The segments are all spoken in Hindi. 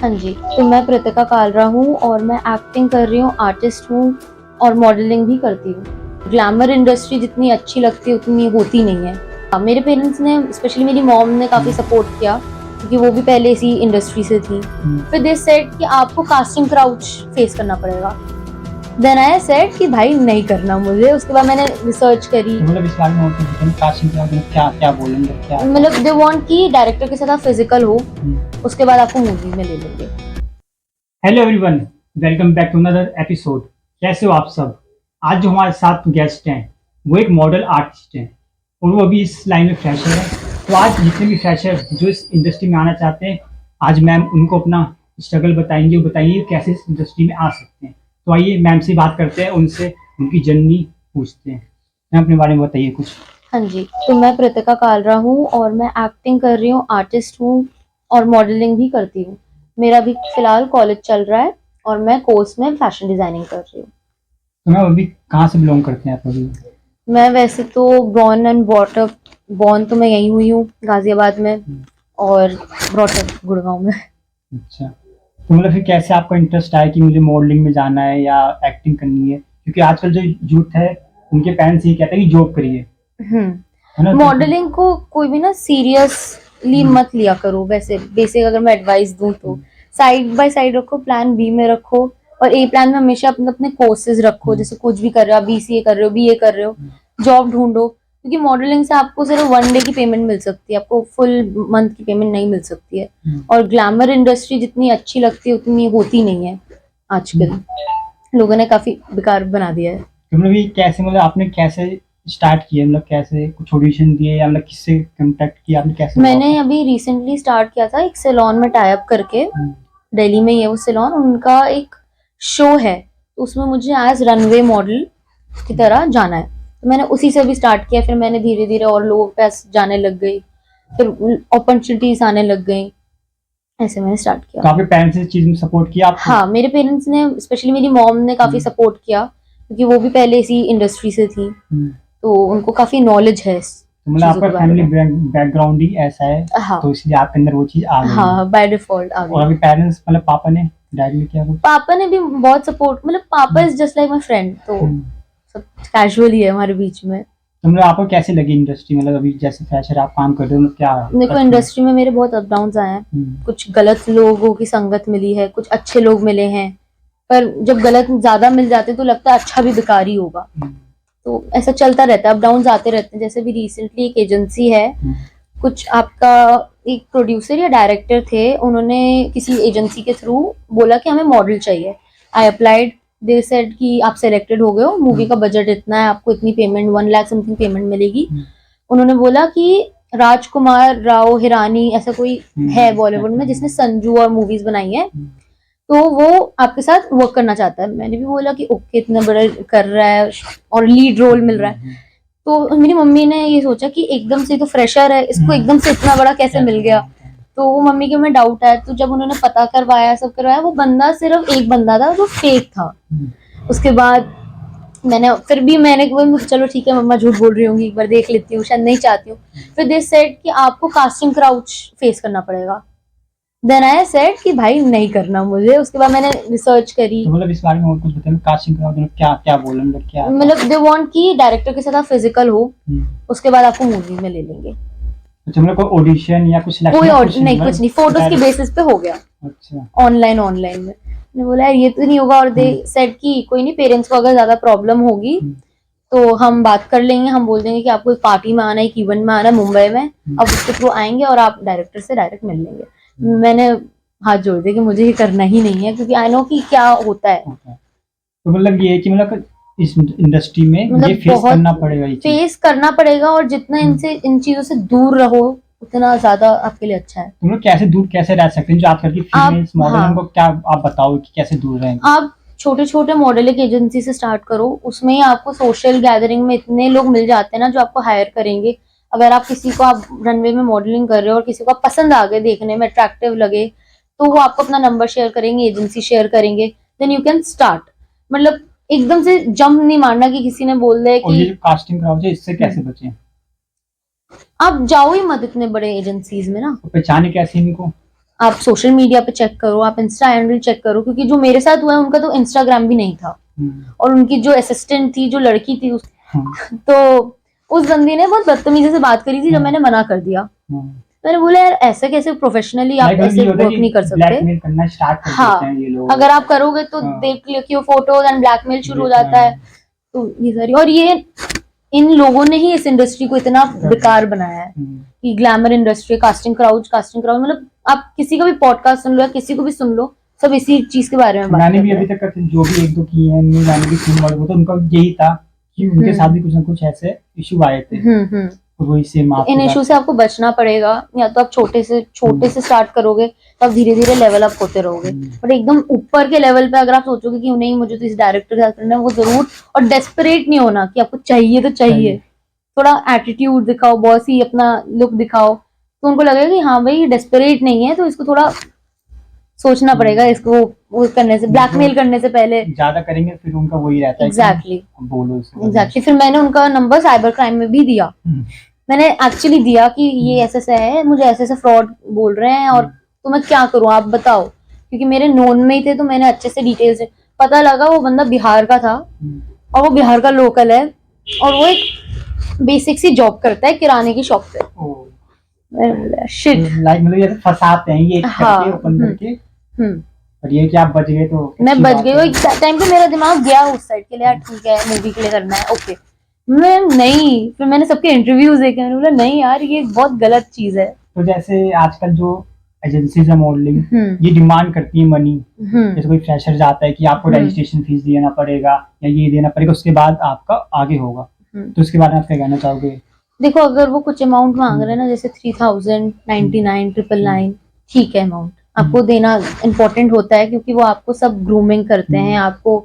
हाँ जी, तो मैं प्रतिका कालरा हूँ और मैं एक्टिंग कर रही हूँ, आर्टिस्ट हूँ और मॉडलिंग भी करती हूँ। ग्लैमर इंडस्ट्री जितनी अच्छी लगती है उतनी होती नहीं है। मेरे पेरेंट्स ने, स्पेशली मेरी मॉम ने काफ़ी सपोर्ट किया क्योंकि वो भी पहले इसी इंडस्ट्री से थी। फिर दे सेड कि आपको कास्टिंग क्राउच फेस करना पड़ेगा। देन आई सेड कि भाई नहीं करना मुझे। उसके बाद मैंने रिसर्च करी। मतलब इस बारे में और कुछ बताइए, कास्टिंग के बारे में क्या क्या बोलेंगे, क्या मतलब दे वांट कि डायरेक्टर के साथ आप फिजिकल हो, उसके बाद आपको मूवी में ले लेंगे। Hello everyone, welcome back to another episode. कैसे हो आप सब? आज जो हमारे साथ गेस्ट हैं वो एक मॉडल आर्टिस्ट हैं और वो अभी इस लाइन में फ्रेशर है। तो आज जितने भी फ्रेशर जो इस इंडस्ट्री में आना चाहते हैं, आज मैम उनको अपना स्ट्रगल बताएंगे, वो बताएंगे कैसे इस इंडस्ट्री में आ सकते हैं। तो आइए मैम से बात करते हैं, उनसे उनकी जर्नी पूछते हैं। मैम अपने बारे में बताइए कुछ। हाँ जी, तो मैं प्रतिका कालरा हूँ और मैं एक्टिंग कर रही हूँ, आर्टिस्ट हूँ और मॉडलिंग भी करती हूँ। मेरा भी फिलहाल कॉलेज चल रहा है और मैं कोर्स में फैशन डिजाइनिंग कर रही हूँ। तो मैम अभी कहाँ से बिलोंग करते हैं आप अभी? मैं वैसे तो born and brought up, born तो मैं यहीं हुई हूँ गाजियाबाद में और ब्रॉट अप गुड़गांव में। अच्छा, तो मतलब फिर कैसे आपका इंटरेस्ट आया कि मुझे मॉडलिंग में जाना है या एक्टिंग करनी है? क्योंकि आजकल जो यूथ है उनके पेरेंट्स ये कहते हैं कि जॉब करिए, है ना? मॉडलिंग को कोई भी ना सीरियसली मत लिया करो। वैसे बेसिक अगर मैं एडवाइस दूं तो साइड बाय साइड रखो, प्लान बी में रखो और ए प्लान में हमेशा अपने अपने कोर्सेज रखो। जैसे कुछ भी कर रहे हो, आप बीसीए कर रहे हो, बीए कर रहे हो, जॉब ढूंढो। क्योंकि मॉडलिंग से आपको सिर्फ वन डे की पेमेंट मिल सकती है, आपको फुल मंथ की पेमेंट नहीं मिल सकती है। और ग्लैमर इंडस्ट्री जितनी अच्छी लगती है उतनी होती नहीं है। आजकल लोगों ने काफी बेकार बना दिया है। तो मतलब ये कैसे, मतलब आपने कैसे स्टार्ट किया, मतलब कैसे कुछ ऑडिशन दिए या मतलब किससे कांटेक्ट किया आपने, कैसे मैंने अभी रिसेंटली स्टार्ट किया था एक सैलून में टाई अप करके। दिल्ली में ही है वो सैलून, उनका एक शो है तो उसमें मुझे एज रनवे मॉडल की तरह जाना है। तो मैंने उसी से भी स्टार्ट किया, फिर मैंने धीरे धीरे और लोगों के पास जाने लग गई, फिर अपॉर्चुनिटीज आने लग गई, ऐसे मैंने स्टार्ट किया। तो आपके पेरेंट्स ने इस चीज में सपोर्ट किया आपको? हाँ, मेरे पेरेंट्स ने, स्पेशली मेरी मॉम ने काफी सपोर्ट किया क्योंकि वो भी पहले इसी इंडस्ट्री से थी तो उनको काफी नॉलेज है इस तो मतलब चीजों आपका के बारे फैमिली में। बैकग्राउंड ही ऐसा है, हाँ तो इसलिए आपके अंदर वो चीज आ गई है। हाँ, बाय डिफॉल्ट आ और गई। अभी पेरेंट्स, मतलब पापा ने, डैडी ने किया कुछ? पापा ने भी बहुत सपोर्ट, मतलब पापा is just like my friend, तो सब कैजुअल ही है हमारे बीच में। तो मतलब आपको कैसे लगी इंडस्ट्री, मतलब अभी जैसे फ्रेशर आप काम कर रहे हो, मतलब क्या देखो, इंडस्ट्री में मेरे बहुत अप डाउन आए हैं। कुछ गलत लोगों की संगत मिली है, कुछ अच्छे लोग मिले हैं, पर जब गलत ज्यादा मिल जाते तो लगता है अच्छा भी बेकार ही होगा। तो ऐसा चलता रहता है, अप डाउन आते रहते हैं। जैसे भी रिसेंटली एक एजेंसी है, कुछ आपका एक प्रोड्यूसर या डायरेक्टर थे, उन्होंने किसी एजेंसी के थ्रू बोला कि हमें मॉडल चाहिए। आई अप्लाइड, दे सेड कि आप सिलेक्टेड हो गए हो, मूवी का बजट इतना है, आपको इतनी पेमेंट 1 लाख समथिंग पेमेंट मिलेगी। उन्होंने बोला कि राजकुमार राव हिरानी ऐसा कोई है बॉलीवुड में जिसने संजू और मूवीज बनाई है, तो वो आपके साथ वर्क करना चाहता है। मैंने भी बोला कि ओके, इतना बड़ा कर रहा है और लीड रोल मिल रहा है। तो मेरी मम्मी ने ये सोचा कि एकदम से तो फ्रेशर है, इसको एकदम से इतना बड़ा कैसे मिल गया। तो वो मम्मी के में डाउट आया। तो जब उन्होंने पता करवाया, सब करवाया, वो बंदा सिर्फ एक बंदा था जो फेक था। उसके बाद मैंने चलो ठीक है, मम्मा झूठ बोल रही होंगी, एक बार देख लेती हूँ, शायद नहीं चाहती हूँ। फिर दे सेड कि आपको कास्टिंग क्राउच फेस करना पड़ेगा। देन आई सेड कि भाई नहीं करना मुझे। उसके बाद मैंने रिसर्च करी। तो मतलब इस बारे में और कुछ बताइए, कास्टिंग क्राउड में क्या क्या बोले, मतलब क्या? मतलब दे वांट कि डायरेक्टर के साथ आप फिजिकल हो, उसके बाद आपको मूवी में ले लेंगे। अच्छा, मतलब कोई ऑडिशन या कुछ सिलेक्शन? कोई नहीं, कुछ नहीं, फोटोज की बेसिस पे हो गया। अच्छा, ऑनलाइन ऑनलाइन में मैंने बोला यार ये तो नहीं होगा। और दे सेड कि कोई नहीं, पेरेंट्स को अगर ज्यादा प्रॉब्लम होगी तो हम बात कर लेंगे, हम बोल देंगे कि आपको एक पार्टी में आना है, एक इवेंट में आना है मुंबई में, अब उसके थ्रू आएंगे और आप डायरेक्टर से डायरेक्ट मिल लेंगे। मैंने हाथ जोड़ दिया कि मुझे ये करना ही नहीं है, क्योंकि आई नो कि क्या होता है। तो मतलब ये है कि मतलब इस इंडस्ट्री में मतलब ये फेस करना पड़ेगा, ये फेस करना पड़ेगा, और जितना इनसे इन चीजों से दूर रहो उतना ज्यादा आपके लिए अच्छा है। तो मतलब कैसे दूर कैसे रह सकते हैं जो आजकल की फीमेल्स मॉडल, उनको क्या आप बताओ कि कैसे दूर रहेंगे? आप छोटे छोटे मॉडलिंग एजेंसी से स्टार्ट करो, उसमें ही आपको सोशल गैदरिंग में इतने लोग मिल जाते हैं ना जो आपको हायर करेंगे। अगर आप किसी को, आप रनवे में मॉडलिंग कर रहे हो और किसी को आप पसंद आ गए, देखने में अट्रैक्टिव लगे, तो वो आपको अपना नंबर शेयर करेंगे, एजेंसी शेयर करेंगे, देन यू कैन स्टार्ट। मतलब एकदम से जंप नहीं मारना कि किसी ने बोल दिया और ये कि जो कास्टिंग क्राउड है इससे कैसे बचें? आप जाओ ही मत इतने बड़े एजेंसीज में ना। तो पहचाने कैसे इनको? आप सोशल मीडिया पे चेक करो, आप इंस्टा हैंडल चेक करो, क्योंकि जो मेरे साथ हुआ है उनका तो इंस्टाग्राम भी नहीं था। और उनकी जो असिस्टेंट थी, जो लड़की थी तो उस बंदी ने बहुत बदतमीजी से बात करी थी, जब मैंने मना कर दिया। मैंने बोला यार ऐसे कैसे, प्रोफेशनली आप ऐसे वर्क नहीं कर सकते। ब्लैकमेल करना स्टार्ट कर देते हैं ये लोग। अगर आप करोगे तो देख लियो फोटोज एंड ब्लैकमेल शुरू हो जाता है। तो ये सारी, और ये इन लोगों ने ही इस इंडस्ट्री को इतना बेकार बनाया है कि ग्लैमर इंडस्ट्री, कास्टिंग क्राउड मतलब आप किसी का भी पॉडकास्ट सुन लो या किसी को भी सुन लो, सब इसी चीज के बारे में बात मैंने भी अभी तक जो भी एक दो किए हैं मैंने भी सुन वाले, वो तो उनका यही था कि उनके साथ भी कुछ ना कुछ ऐसे इशू आए थे। वही सेम आप इन इशू से आपको बचना पड़ेगा। या तो आप छोटे से स्टार्ट करोगे, तो आप धीरे धीरे लेवल अप होते रहोगे। बट एकदम ऊपर के लेवल पे अगर आप सोचोगे कि नहीं मुझे तो इस डायरेक्टर के साथ करना है, वो जरूर, और डेस्परेट नहीं होना कि आपको चाहिए तो चाहिए। थोड़ा एटीट्यूड दिखाओ, बॉसी अपना लुक दिखाओ, तो उनको लगेगा कि हाँ भाई डेस्परेट नहीं है, तो इसको थोड़ा सोचना पड़ेगा, इसको वो करने से, ब्लैकमेल करने से पहले। ज्यादा करेंगे फिर उनका वही रहता है। एग्जैक्टली बोलो एग्जैक्टली। फिर मैंने उनका नंबर साइबर क्राइम में भी दिया। मैंने एक्चुअली दिया कि ये ऐसे है, मुझे ऐसे फ्रॉड बोल रहे हैं, और तो मैं क्या करूं आप बताओ, क्योंकि मेरे नोन में ही थे। तो मैंने अच्छे से डिटेल्स, पता लगा वो बंदा बिहार का था, और वो बिहार का लोकल है, और वो एक बेसिक सी जॉब करता है किराने की शॉप पे। शिट, लाइक मतलब ये फंसाते हैं ये करके ओपन करके। और ये कि आप बच गए, तो मैं बच गई। एक टाइम पे मेरा दिमाग गया उस साइड के लिए, ठीक है मूवी के लिए करना है, ओके। मैं नहीं, फिर मैंने सबके इंटरव्यूज देखे, मैंने बोला नहीं यार ये बहुत गलत चीज है। तो जैसे आजकल जो एजेंसीज है मॉडलिंग, ये डिमांड करती है मनी। जैसे कोई फ्रेशर जाता है कि आपको रजिस्ट्रेशन फीस देना पड़ेगा या ये देना पड़ेगा, उसके बाद आपका आगे होगा। तो उसके बारे में आप क्या कहना चाहोगे? देखो अगर वो कुछ अमाउंट मांग रहे हैं ना, जैसे 3000, 99, 999, ठीक है अमाउंट आपको देना इम्पोर्टेंट होता है, क्योंकि वो आपको सब ग्रूमिंग करते हैं, आपको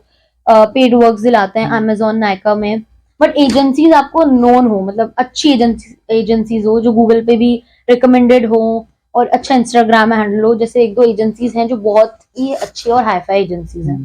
पेड वर्क दिलाते हैं अमेजोन, नायका में। बट एजेंसीज आपको नोन हो, मतलब अच्छी एजेंसीज हो, जो गूगल पे भी रिकमेंडेड हो, और अच्छा इंस्टाग्राम हैंडल हो। जैसे एक दो एजेंसीज हैं जो बहुत ही अच्छी और हाईफाई एजेंसीज हैं।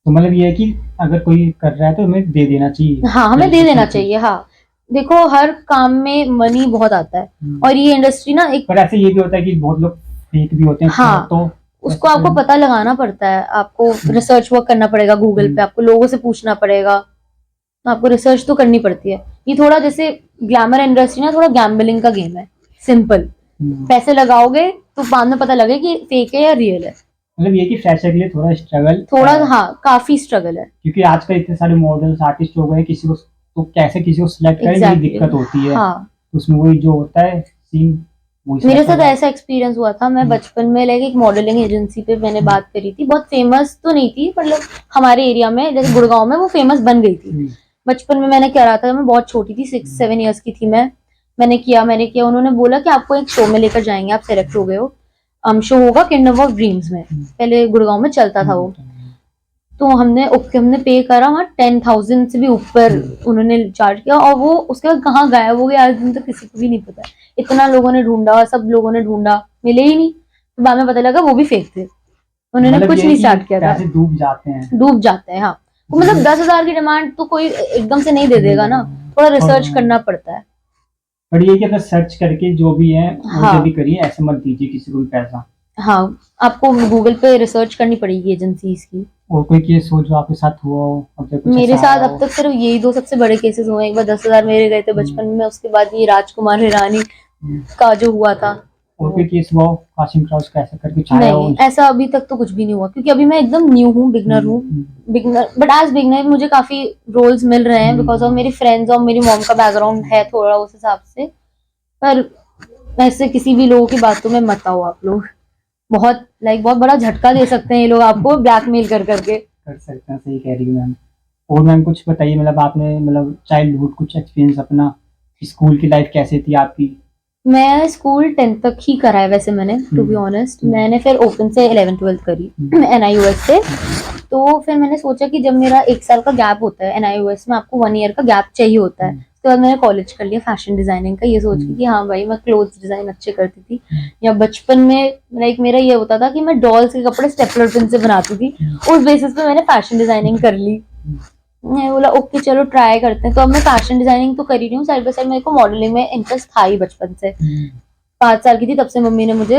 तो मतलब ये है कि अगर कोई कर रहा है तो हमें दे देना चाहिए। हाँ, हमें दे देना चाहिए। हाँ, देखो हर काम में मनी बहुत आता है, और ये इंडस्ट्री ना एक, पर ऐसे ये भी होता है कि बहुत लोग फेक भी होते हैं। हाँ, तो उसको आपको पता लगाना पड़ता है, आपको रिसर्च वर्क करना पड़ेगा गूगल पे, आपको लोगों से पूछना पड़ेगा, तो आपको रिसर्च तो करनी पड़ती है। ये थोड़ा जैसे ग्लैमर इंडस्ट्री ना थोड़ा गैम्बलिंग का गेम है, सिंपल। पैसे लगाओगे तो बाद में पता लगे कि फेक है या रियल है। मतलब ये कि फ्रेशर के लिए थोड़ा स्ट्रगल, हाँ काफी स्ट्रगल है, क्योंकि आजकल इतने सारे मॉडल्स आर्टिस्ट हो गए, किसी को तो कैसे किसी को सिलेक्ट करें, ये दिक्कत होती है। हाँ, उसमें वही जो होता है सीन। मेरे साथ ऐसा एक्सपीरियंस हुआ था। मैं बचपन में लाइक एक मॉडलिंग एजेंसी पे मैंने बात करी थी, बहुत फेमस तो नहीं थी, मतलब हमारे एरिया में जैसे गुड़गांव में वो फेमस बन गई थी। बचपन में मैंने करा था, मैं बहुत छोटी थी, 6-7 ईयर्स की थी मैंने किया। उन्होंने बोला कि आपको एक शो में लेकर जाएंगे, आप सेलेक्ट हो गए हो, शो होगा किंगडम ऑफ ड्रीम्स में, पहले गुड़गांव में चलता था वो। तो हमने पे करा, वहाँ 10,000 से भी ऊपर उन्होंने चार्ज किया, और वो उसके बाद कहाँ गायब हो गया आज दिन तक किसी को भी नहीं पता। इतना लोगों ने ढूंढा, सब लोगों ने ढूंढा, मिले ही नहीं। तो बाद में पता लगा वो भी फेक थे, उन्होंने कुछ नहीं स्टार्ट किया था। डूब जाते हैं। हाँ, तो मतलब 10,000 की डिमांड तो कोई एकदम से नहीं दे देगा ना, थोड़ा रिसर्च करना पड़ता है। पर ये कि अगर सर्च करके जो भी है वो भी करिए, ऐसे मत दीजिए किसी को भी पैसा। हाँ, आपको गूगल पे रिसर्च करनी पड़ेगी एजेंसीज की। और कोई केस हो जो आपके साथ हुआ हो? मेरे साथ अब तक सिर्फ यही 2 सबसे बड़े केसेस हुए। एक बार 10,000 मेरे गए थे बचपन में, उसके बाद ये राजकुमार हिरानी का जो हुआ था। और कोई केस हुआ कास्टिंग क्राउड का ऐसा करके छाया हो? ऐसा अभी तक तो कुछ भी नहीं हुआ, क्योंकि अभी मैं एकदम न्यू हूँ, बिगनर हूँ। बट एज बिगनर मुझे काफी रोल्स मिल रहे हैं, बिकॉज ऑफ मेरी फ्रेंड्स और मेरी मॉम का बैकग्राउंड है थोड़ा उस हिसाब से। पर ऐसे किसी भी लोगों की बातों में मत आओ आप लोग, बहुत बड़ा झटका दे सकते हैं ये लोग आपको, ब्लैकमेल कर सकते हैं। सही कह रही है मैम। और मैम कुछ बताइए, मतलब आपने मतलब चाइल्डहुड कुछ एक्सपीरियंस अपना, स्कूल की लाइफ कैसे थी आपकी? मैं स्कूल 10th तक ही करा है वैसे मैंने, टू बी ऑनेस्ट। मैंने फिर ओपन से 11th-12th करी NIUS से। तो फिर मैंने सोचा कि जब मेरा 1 साल का गैप होता है NIUS में, आपको 1 ईयर का गैप चाहिए होता है। उसके बाद मैंने कॉलेज कर लिया फैशन डिजाइनिंग का, ये सोच के कि हाँ भाई मैं क्लोथ्स डिजाइन अच्छे करती थी। या बचपन में लाइक मेरा ये होता था कि मैं डॉल्स के कपड़े स्टेपलर पेन से बनाती थी, उस बेसिस पे मैंने फैशन डिजाइनिंग कर ली। मैं बोला ओके चलो ट्राई करते हैं। तो अब मैं फैशन डिजाइनिंग तो कर ही रही हूँ, साइड बाय साइड मेरे को मॉडलिंग में इंटरेस्ट था ही बचपन से। 5 साल की थी तब से मम्मी ने मुझे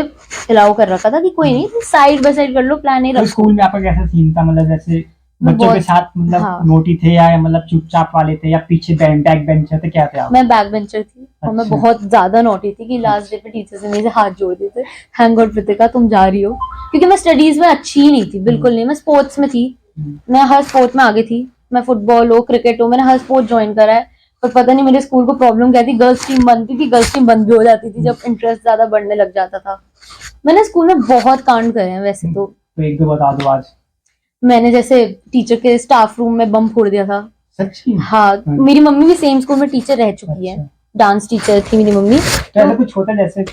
अलाउ कर रखा था कि कोई नहीं, साइड बाय साइड कर लो, प्लान नहीं तो रखो। स्कूल में आपका कैसा सीन था, मतलब जैसे बच्चों के बहुत- साथ मतलब हाँ। नोटी थे या मतलब चुपचाप वाले थे या पीछे बैक बेंचर थे, क्या थे आप? मैं बैक बेंचर थी और मैं अच्छा। बहुत ज्यादा नोटी थी कि लास्ट डे पे टीचर से मेरे हाथ जोड़ देते थे, थैंक गॉड कृतिका तुम जा रही हो, क्योंकि मैं स्टडीज में अच्छी ही नहीं थी, बिल्कुल नहीं। मैं स्पोर्ट्स में थी, मैं हर स्पोर्ट में आगे थी, मैं फुटबॉल हो क्रिकेट हो, मैंने हर स्पोर्ट ज्वाइन करा है। पर पता नहीं मेरे स्कूल को प्रॉब्लम क्या थी, गर्ल्स टीम बनती थी, गर्ल्स टीम बंद भी हो जाती थी जब इंटरेस्ट ज्यादा बढ़ने लग जाता था। मैंने स्कूल में बहुत कांड करे हैं वैसे तो। तो एक दो बता दो आज। मैंने जैसे टीचर के स्टाफ रूम में बम फोड़ दिया था। सच्ची? हाँ, मेरी मम्मी भी सेम स्कूल में टीचर रह चुकी है, अच्छा। डांस टीचर थी मेरी मम्मी। तो ऐसा कुछ होता है जैसे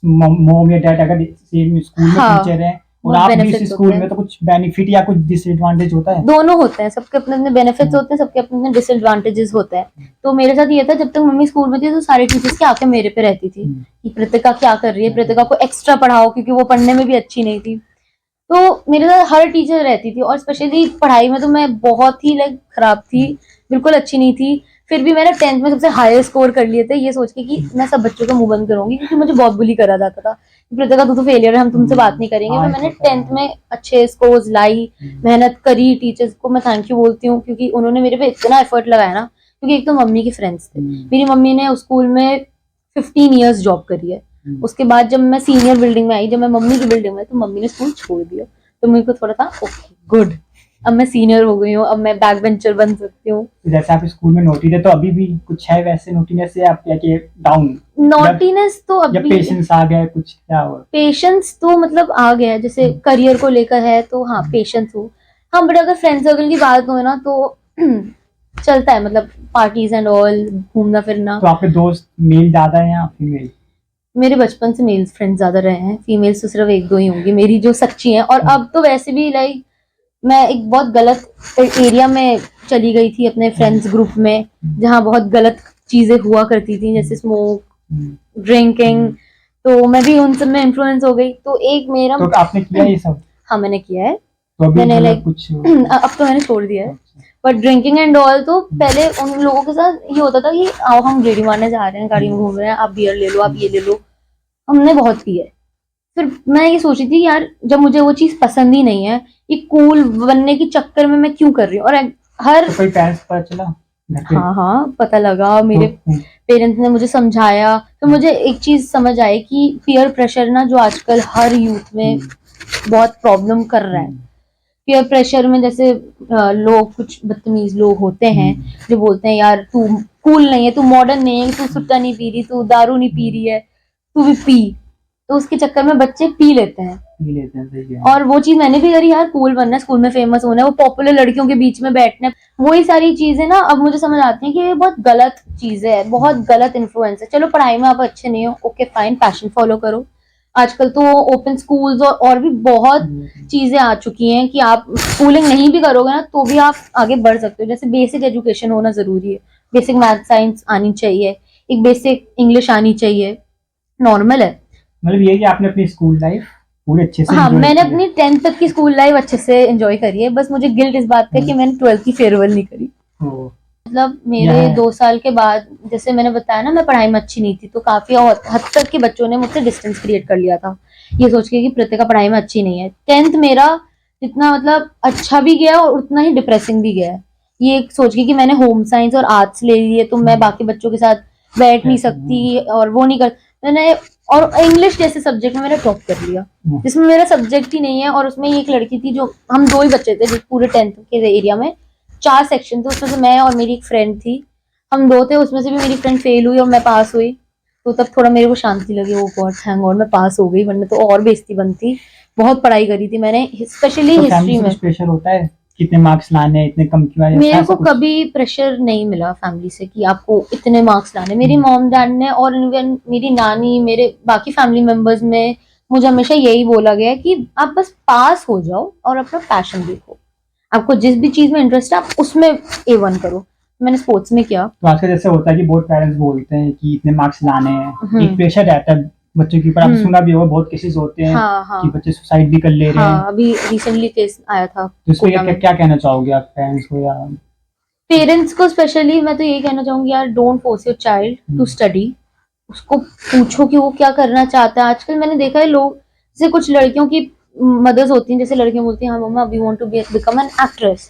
मॉम या डैड अगर सेम स्कूल में हाँ, टीचर है और बहुत आप भी benefits इस स्कूल होते में, हैं। तो कुछ बेनिफिट या कुछ डिसएडवांटेज होता है? दोनों होते हैं, सबके अपने अपने बेनिफिट्स होते हैं, सबके अपने अपने डिसएडवांटेजेस होते हैं। तो मेरे साथ ये था, जब तक मम्मी स्कूल में थी तो सारे टीचर्स की आंखें मेरे पे रहती थी कि कृतिका क्या कर रही है, कृतिका को एक्स्ट्रा पढ़ाओ, क्योंकि वो पढ़ने में भी अच्छी नहीं थी। तो मेरे साथ हर टीचर रहती थी, और स्पेशली पढ़ाई में तो मैं बहुत ही खराब थी, बिल्कुल अच्छी नहीं थी। फिर भी मैंने 10th में सबसे हायर स्कोर कर लिए थे, ये सोच के कि मैं सब बच्चों का मुंह बंद करूंगी, क्योंकि मुझे बहुत बुली करा जाता था, कृतिका तू तो फेलियर है, हम तुमसे बात नहीं करेंगे। हाँ, फिर मैंने होता है। 10th में अच्छे स्कोर्स लाई, मेहनत करी, टीचर्स को मैं थैंक यू बोलती हूँ, क्योंकि उन्होंने मेरे पे इतना एफर्ट लगाया ना, क्योंकि एक तो मम्मी के फ्रेंड्स थे। मेरी मम्मी ने उस स्कूल में 15 ईयर्स जॉब करी है। उसके बाद जब मैं सीनियर बिल्डिंग में आई, जब मैं मम्मी की बिल्डिंग में, तो मम्मी ने स्कूल छोड़ दिया। तो मेरे को थोड़ा था ओके गुड, अब मैं सीनियर हो गई हूँ, अब मैं बैक बेंचर बन सकती हूँ। जैसे आप स्कूल में नोटी थे, तो अभी भी कुछ है वैसे नोटीनेस या आप या कि डाउन? नॉटीनेस तो या अभी, पेशेंस आ गया है, कुछ क्या हुआ? पेशेंस तो मतलब आ गया है, जैसे करियर को लेकर है तो हाँ पेशेंस हो। हाँ, बट अगर फ्रेंड सर्कल की बात हो ना तो चलता है, मतलब पार्टीज एंड ऑल, घूमना फिरना। तो आपके दोस्त मेल ज्यादा है या फीमेल? मेरे बचपन से मेल फ्रेंड्स ज्यादा रहे हैं, फीमेल्स तो सिर्फ एक दो ही होंगी मेरी जो सच्ची हैं। और अब तो वैसे भी मैं एक बहुत गलत एरिया में चली गई थी अपने फ्रेंड्स ग्रुप में, जहाँ बहुत गलत चीजें हुआ करती थी, जैसे स्मोक, ड्रिंकिंग। तो मैं भी उन सब में इन्फ्लुएंस हो गई। तो एक मेरा, तो आपने किया ये सब? हाँ मैंने किया है। तो अभी मैंने मतलब कुछ अब तो मैंने छोड़ दिया है। पर ड्रिंकिंग एंड ऑल तो पहले उन लोगों के साथ ये होता था कि आओ हम गेड़ी मारने जा रहे हैं, गाड़ी में घूम रहे हैं, आप बियर ले लो, आप ये ले लो। हमने बहुत पी है। फिर मैं ये सोची थी यार, जब मुझे वो चीज पसंद ही नहीं है, ये कूल बनने के चक्कर में मैं क्यों कर रही हूँ। और हर, तो कोई पेरेंट्स पता चला घर पे? हाँ पता लगा, मेरे तो पेरेंट्स ने मुझे समझाया। तो मुझे एक चीज समझ आई कि पीयर प्रेशर ना, जो आजकल हर यूथ में बहुत प्रॉब्लम कर रहा है। पीयर प्रेशर में जैसे लोग, कुछ बदतमीज लोग होते हैं जो बोलते हैं यार तू कूल नहीं है, तू मॉडर्न नहीं है, तू सुट्टा नहीं पी रही, तू दारू नहीं पी रही है, तू भी पी। तो उसके चक्कर में बच्चे पी लेते हैं। सही है। और वो चीज मैंने भी करी यार, कूल बनना है, स्कूल में फेमस होना है, वो पॉपुलर लड़कियों के बीच में बैठना है, वही सारी चीजें ना अब मुझे समझ आती हैं कि ये बहुत गलत चीजें है, बहुत गलत इन्फ्लुएंस है। चलो पढ़ाई में आप अच्छे नहीं हो, ओके फाइन, पैशन फॉलो करो। आजकल तो ओपन स्कूल्स और भी बहुत चीजें आ चुकी हैं कि आप स्कूलिंग नहीं भी करोगे ना तो भी आप आगे बढ़ सकते हो। जैसे बेसिक एजुकेशन होना जरूरी है, बेसिक मैथ साइंस आनी चाहिए, एक बेसिक इंग्लिश आनी चाहिए, नॉर्मल है। मतलब ये कि आपने अपनी स्कूल लाइफ पूरे अच्छे से हाँ, enjoy मैंने की है। अपनी 10th तक की स्कूल लाइफ अच्छे से एंजॉय करी है। बस मुझे गिल्ट इस बात का कि मैंने 12th की फेयरवेल नहीं करी। ओ, मतलब मेरे 2 साल के बाद, जैसे मैंने बताया ना, मैं पढ़ाई में अच्छी नहीं थी, तो काफी हद तक के बच्चों ने मुझसे डिस्टेंस क्रिएट कर लिया था, ये सोच के कि प्रतिका पढ़ाई में अच्छी नहीं है। 10th मेरा जितना मतलब अच्छा भी गया और उतना ही डिप्रेसिंग भी गया है, ये सोच के कि मैंने होम साइंस और आर्ट्स ले लिए तो मैं बाकी बच्चों के साथ बैठ नहीं सकती और वो नहीं कर, मैंने, और इंग्लिश जैसे सब्जेक्ट में मैंने टॉप कर लिया, जिसमें मेरा सब्जेक्ट ही नहीं है। और उसमें एक लड़की थी, जो हम 2 ही बच्चे थे पूरे 10th के एरिया में, 4 सेक्शन थे, उसमें से मैं और मेरी एक फ्रेंड थी, हम 2 थे, उसमें से भी मेरी फ्रेंड फेल हुई और मैं पास हुई। तो तब थोड़ा मेरे को शांति लगी, वो गॉड थैंक गॉड मैं पास हो गई, वरना तो और बेइज्जती बनती। बहुत पढ़ाई करी थी मैंने, स्पेशली तो हिस्ट्री फैमिली में। से प्रेशर होता है कितने मार्क्स लाने हैं, इतने कम क्यों आए, मेरे ऐसा को कुछ? कभी प्रेशर नहीं मिला फैमिली से कि आपको इतने मार्क्स लाने। मेरी मॉम डैड ने और इवन मेरी नानी, मेरे बाकी फैमिली मेंबर्स में मुझे हमेशा यही बोला गया कि आप बस पास हो जाओ और अपना पैशन देखो, आपको जिस भी चीज में इंटरेस्ट है आप उसमें A1 करो। मैंने स्पोर्ट्स में किया। तो आजकल जैसे होता है कि बहुत पेरेंट्स बोलते हैं कि इतने मार्क्स लाने हैं, एक प्रेशर रहता है बच्चों के ऊपर। आपने सुना भी होगा बहुत केसेस होते हैं कि बच्चे सुसाइड भी कर ले रहे हैं। हाँ, अभी रिसेंटली केस आया था। तो इसमें क्या कहना चाहोगे आप पेरेंट्स को? या पेरेंट्स को स्पेशली मैं तो यही कहना चाहूंगी यार, don't force your child to study. उसको पूछो कि वो क्या करना चाहता है। आजकल मैंने देखा है लोग, जैसे कुछ लड़कियों की मदर्स होती हैं, जैसे लड़कियां बोलती हैं हाँ मम्मा we want to become an actress,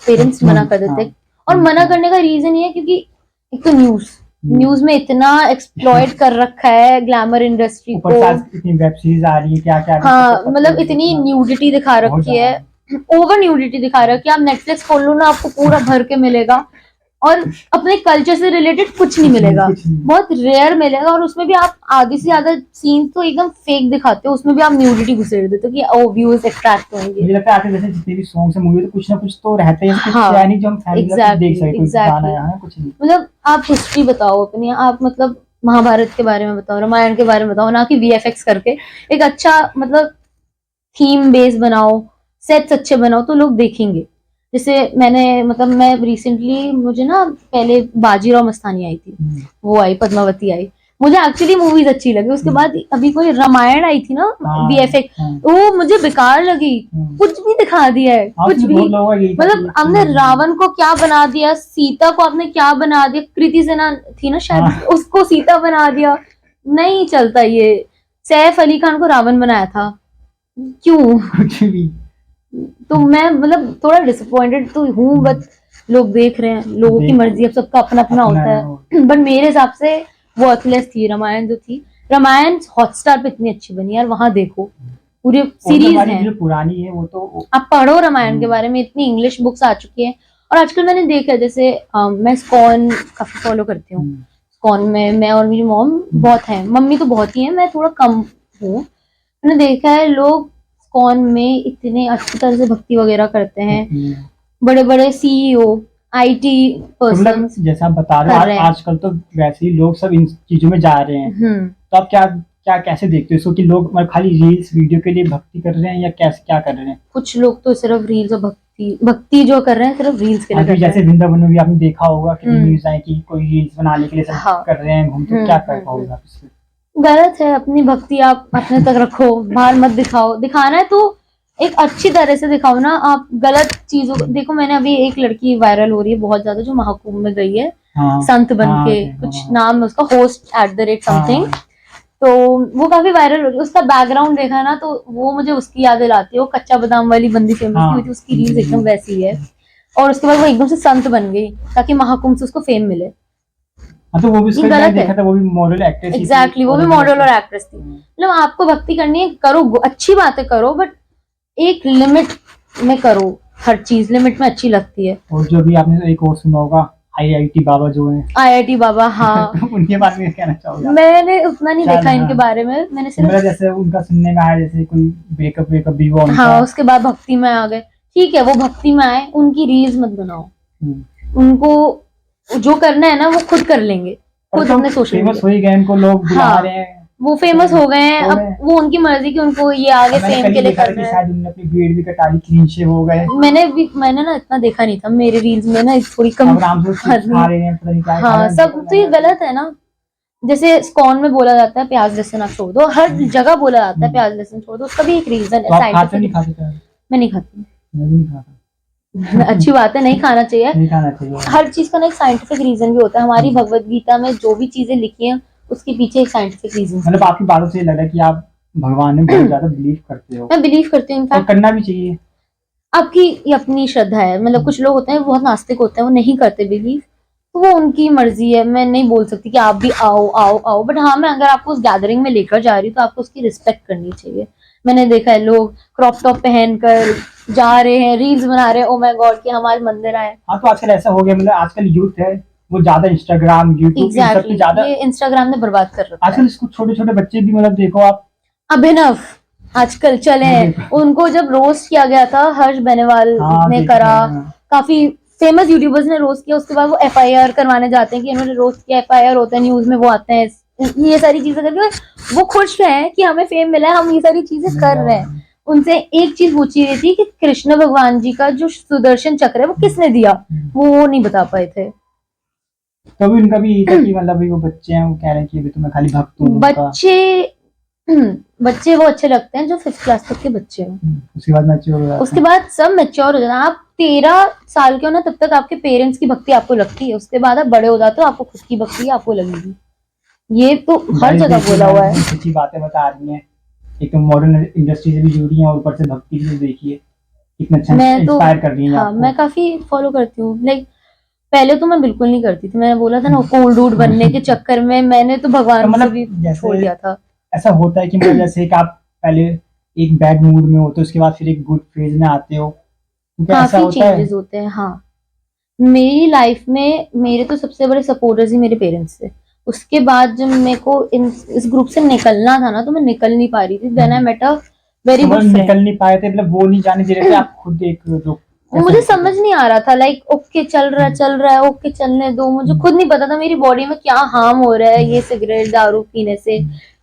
parents मना कर देते हैं। और मना करने का रीजन ये है क्योंकि एक तो न्यूज में इतना एक्सप्लॉइट कर रखा है ग्लैमर इंडस्ट्री को, इतनी वेब सीरीज आ रही है क्या क्या, हाँ मतलब इतनी न्यूडिटी दिखा रखी है, ओवर न्यूडिटी दिखा रखी है। आप नेटफ्लिक्स खोल लो ना, आपको पूरा भर के मिलेगा और अपने कल्चर से रिलेटेड कुछ नहीं मिलेगा, बहुत रेयर मिलेगा। और उसमें भी आप आधे से ज्यादा सीन तो एकदम फेक दिखाते हो, उसमें भी आप न्यूडिटी घुसेड़ देते हो कि ओ व्यूअर्स अट्रैक्ट होंगे। मुझे लगता है आजकल जैसे जितने भी सॉन्ग्स है मूवी, तो कुछ ना कुछ तो रहते हैं, कुछ हाँ, है नहीं जो हम फैमिली देख सके, कोई गाना है कुछ नहीं। मतलब आप हिस्ट्री बताओ अपनी, आप मतलब महाभारत के बारे में बताओ, रामायण के बारे में बताओ, ना कि वीएफएक्स करके। एक अच्छा मतलब थीम बेस बनाओ, सेट्स अच्छे बनाओ तो लोग देखेंगे। जैसे मैं रिसेंटली, मुझे ना पहले बाजीराव मस्तानी आई थी, वो आई, पद्मावती आई, मुझे एक्चुअली मूवीज अच्छी लगी। उसके बाद अभी कोई रामायण आई थी ना वीएफएक्स, वो मुझे बेकार लगी, कुछ भी दिखा दिया है, कुछ भी। मतलब हमने रावण को क्या बना दिया, सीता को आपने क्या बना दिया, कृति सेना थी ना शायद, उसको सीता बना दिया, नहीं चलता ये। सैफ अली खान को रावण बनाया था, क्यों? कुछ भी। तो मैं मतलब थोड़ा डिसअपॉइंटेड तो हूँ, बट लोग देख रहे हैं, लोगों की मर्जी, अब सबका अपना अपना होता है। बट मेरे हिसाब से वर्थलेस थी रामायण जो थी। रामायण हॉटस्टार पे इतनी अच्छी बनी यार, वहां देखो, पूरी सीरीज है, जो पुरानी है वो तो आप पढ़ो रामायण के बारे में, इतनी इंग्लिश बुक्स आ चुकी है। और आजकल मैंने देखा जैसे मैं स्कॉन काफी फॉलो करती हूँ, स्कॉन में मैं और मेरी मॉम बहुत है, मम्मी तो बहुत ही है, मैं थोड़ा कम हूँ। मैंने देखा है लोग स्कॉन में इतने अच्छी तरह से भक्ति वगैरह करते हैं, बड़े बड़े सीईओ, आईटी पर्सन, जैसा आप बता रहे हो आजकल तो वैसे ही लोग सब इन चीजों में जा रहे हैं। तो आप क्या क्या कैसे देखते हो इसको कि लोग खाली रील्स वीडियो के लिए भक्ति कर रहे हैं या कैसे क्या कर रहे हैं? कुछ लोग तो सिर्फ रील्स और भक्ति जो कर रहे हैं सिर्फ रील्स के लिए कर रहे हैं। जैसे वृंदावन में भी आपने देखा होगा कि न्यूज़ आई कि कोई रील्स बनाने के लिए सब कर रहे हैं घूम, तो क्या कर पाओगे आप इसमें? गलत है, अपनी भक्ति आप अपने तक रखो, बाहर मत दिखाओ। दिखाना है तो एक अच्छी तरह से दिखाओ ना, आप गलत चीजों को देखो। मैंने अभी एक लड़की वायरल हो रही है बहुत ज्यादा, जो महाकुंभ में गई है संत बन के, कुछ नाम है उसका, host@ समथिंग, तो वो काफी वायरल हो रही है। उसका बैकग्राउंड देखा ना तो वो मुझे उसकी याद दिलाती है, वो कच्चा बादाम वाली बंदी फेमस हुई थी, उसकी रील्स एकदम वैसी है। और उसके बाद वो एकदम से संत बन गई ताकि महाकुंभ से उसको फेम मिले। तो वो भी गलत देखा था, वो भी मॉडल एक्ट्रेस थी। एग्जैक्टली, वो भी मॉडल और एक्ट्रेस थी। मतलब आपको भक्ति करनी है, करो, अच्छी बातें करो, बट एक लिमिट में करो, हर चीज लिमिट में अच्छी लगती है। और जो भी आपने एक और सुना होगा आईआईटी बाबा जो है, आईआईटी बाबा, हाँ उनके बारे में कहना चाहोगे? मैंने उतना नहीं देखा इनके बारे में, मैंने सिर्फ जैसे उनका सुनने में आया जैसे कोई ब्रेकअप भी हुआ, हाँ उसके बाद भक्ति में आ गए। ठीक है, वो भक्ति में आए, उनकी रील्स मत बनाओ, उनको जो करना है ना वो खुद कर लेंगे, खुद अपने सोशल फेमस हो ही गए, इनको लोग बुला रहे हैं, वो फेमस हो गए हैं, अब वो उनकी मर्जी कि उनको ये आगे फेम के लिए करना है। शायद उन्होंने अपनी बीएड भी कटा ली, क्लीन शेव हो गए। मैंने ना इतना देखा नहीं था, मेरे रील्स में ना थोड़ी कम हाँ सब, तो ये गलत है ना। जैसे स्कॉन में बोला जाता है प्याज लहसुन आप छोड़ दो, हर जगह बोला जाता है प्याज लहसुन छोड़ दो, उसका भी एक रीजन है साइंटिफिक। मैं नहीं खाती, अच्छी बात है, नहीं खाना चाहिए। हर चीज का ना एक साइंटिफिक रीजन भी होता है। हमारी भगवत गीता में जो भी चीजें लिखी हैं उसके पीछे एक साइंटिफिक रीजन। मतलब आपकी बातों से लग रहा है कि आप भगवान में बहुत ज्यादा बिलीव करते हो। मैं बिलीव करती हूँ, इनफैक्ट करना भी चाहिए। आपकी अपनी श्रद्धा है, मतलब कुछ लोग होते हैं बहुत नास्तिक होते हैं, वो नहीं करते बिलीव, तो वो उनकी मर्जी है। मैं नहीं बोल सकती कि आप भी आओ आओ आओ, बट हाँ मैं अगर आपको उस गैदरिंग में लेकर जा रही हूँ तो आपको उसकी रिस्पेक्ट करनी चाहिए। मैंने देखा है लोग क्रॉप टॉप पहनकर जा रहे हैं, रील्स बना रहे हैं, ओ माय गॉड कि हमारे मंदिर आए। हाँ तो आजकल ऐसा हो गया, मतलब आजकल यूथ है वो ज्यादा इंस्टाग्राम यूट्यूब सब पे ज्यादा, ये इंस्टाग्राम ने बरबाद कर रखा है। आजकल इसको छोटे छोटे बच्चे भी, मतलब देखो आप अभिनव आजकल चले हैं, उनको जब रोस्ट किया गया था हर्ष बेनीवाल ने करा, काफी फेमस यूट्यूबर्स ने रोस्ट किया, उसके बाद वो एफआईआर करवाने जाते हैं कि इन्होंने रोस्ट किया, एफआईआर होता है, न्यूज में वो आते हैं, ये सारी चीजें करके वो खुश हैं कि हमें फेम मिला है, हम ये सारी चीजें कर रहे हैं। उनसे एक चीज पूछी गई थी कि कृष्ण भगवान जी का जो सुदर्शन चक्र है वो किसने दिया, वो नहीं बता पाए थे। तो भी उनका भी था कि मतलब वो बच्चे हैं, वो कह रहे हैं कि अभी तो मैं खाली भक्त हूं। बच्चे वो अच्छे लगते हैं जो 5th क्लास तक के बच्चे हैं, उसके बाद मैच्योर हो जाते हैं, उसके बाद सब मैच्योर हो जाते हैं। आप 13 साल के हो ना तब तक आपके पेरेंट्स की भक्ति आपको लगती है, उसके बाद आप बड़े हो जाते हो, आपको खुद की भक्ति आपको लगेगी। ये तो हर जगह बोला हुआ है। सच्ची बातें बता रही हैं, एक तो मॉडर्न इंडस्ट्री से भी जुड़ी हैं और ऊपर से भक्ति भी देखिए कितना अच्छा इंस्पायर कर रही हैं हाँ, आपको। मैं काफी फॉलो करती हूँ। लाइक पहले तो मैं बिल्कुल नहीं करती थी, मैंने बोला था ना कोल्ड डूड बनने के चक्कर में मैंने तो भगवान से भी छोड़ दिया था। ऐसा होता है कि मतलब जैसे कि आप पहले एक बैड मूड में होते हो, उसके बाद फिर एक गुड फेज में आते हो, काफी चेंजेस होते हैं। हाँ, मेरी लाइफ में मेरे तो सबसे बड़े सपोर्टर्स ही मेरे पेरेंट्स थे। उसके बाद जब मेरे को इस ग्रुप से निकलना था ना, तो मैं निकल नहीं पा रही थी। Then I met a very good friend. निकल नहीं पाए थे मतलब वो नहीं जाने दे रहे थे, आप खुद एक जो मुझे समझ नहीं आ रहा था। लाइक ओके चल रहा है, ओके चलने दो। मुझे खुद नहीं पता था मेरी बॉडी में क्या हार्म हो रहा है ये सिगरेट दारू पीने से,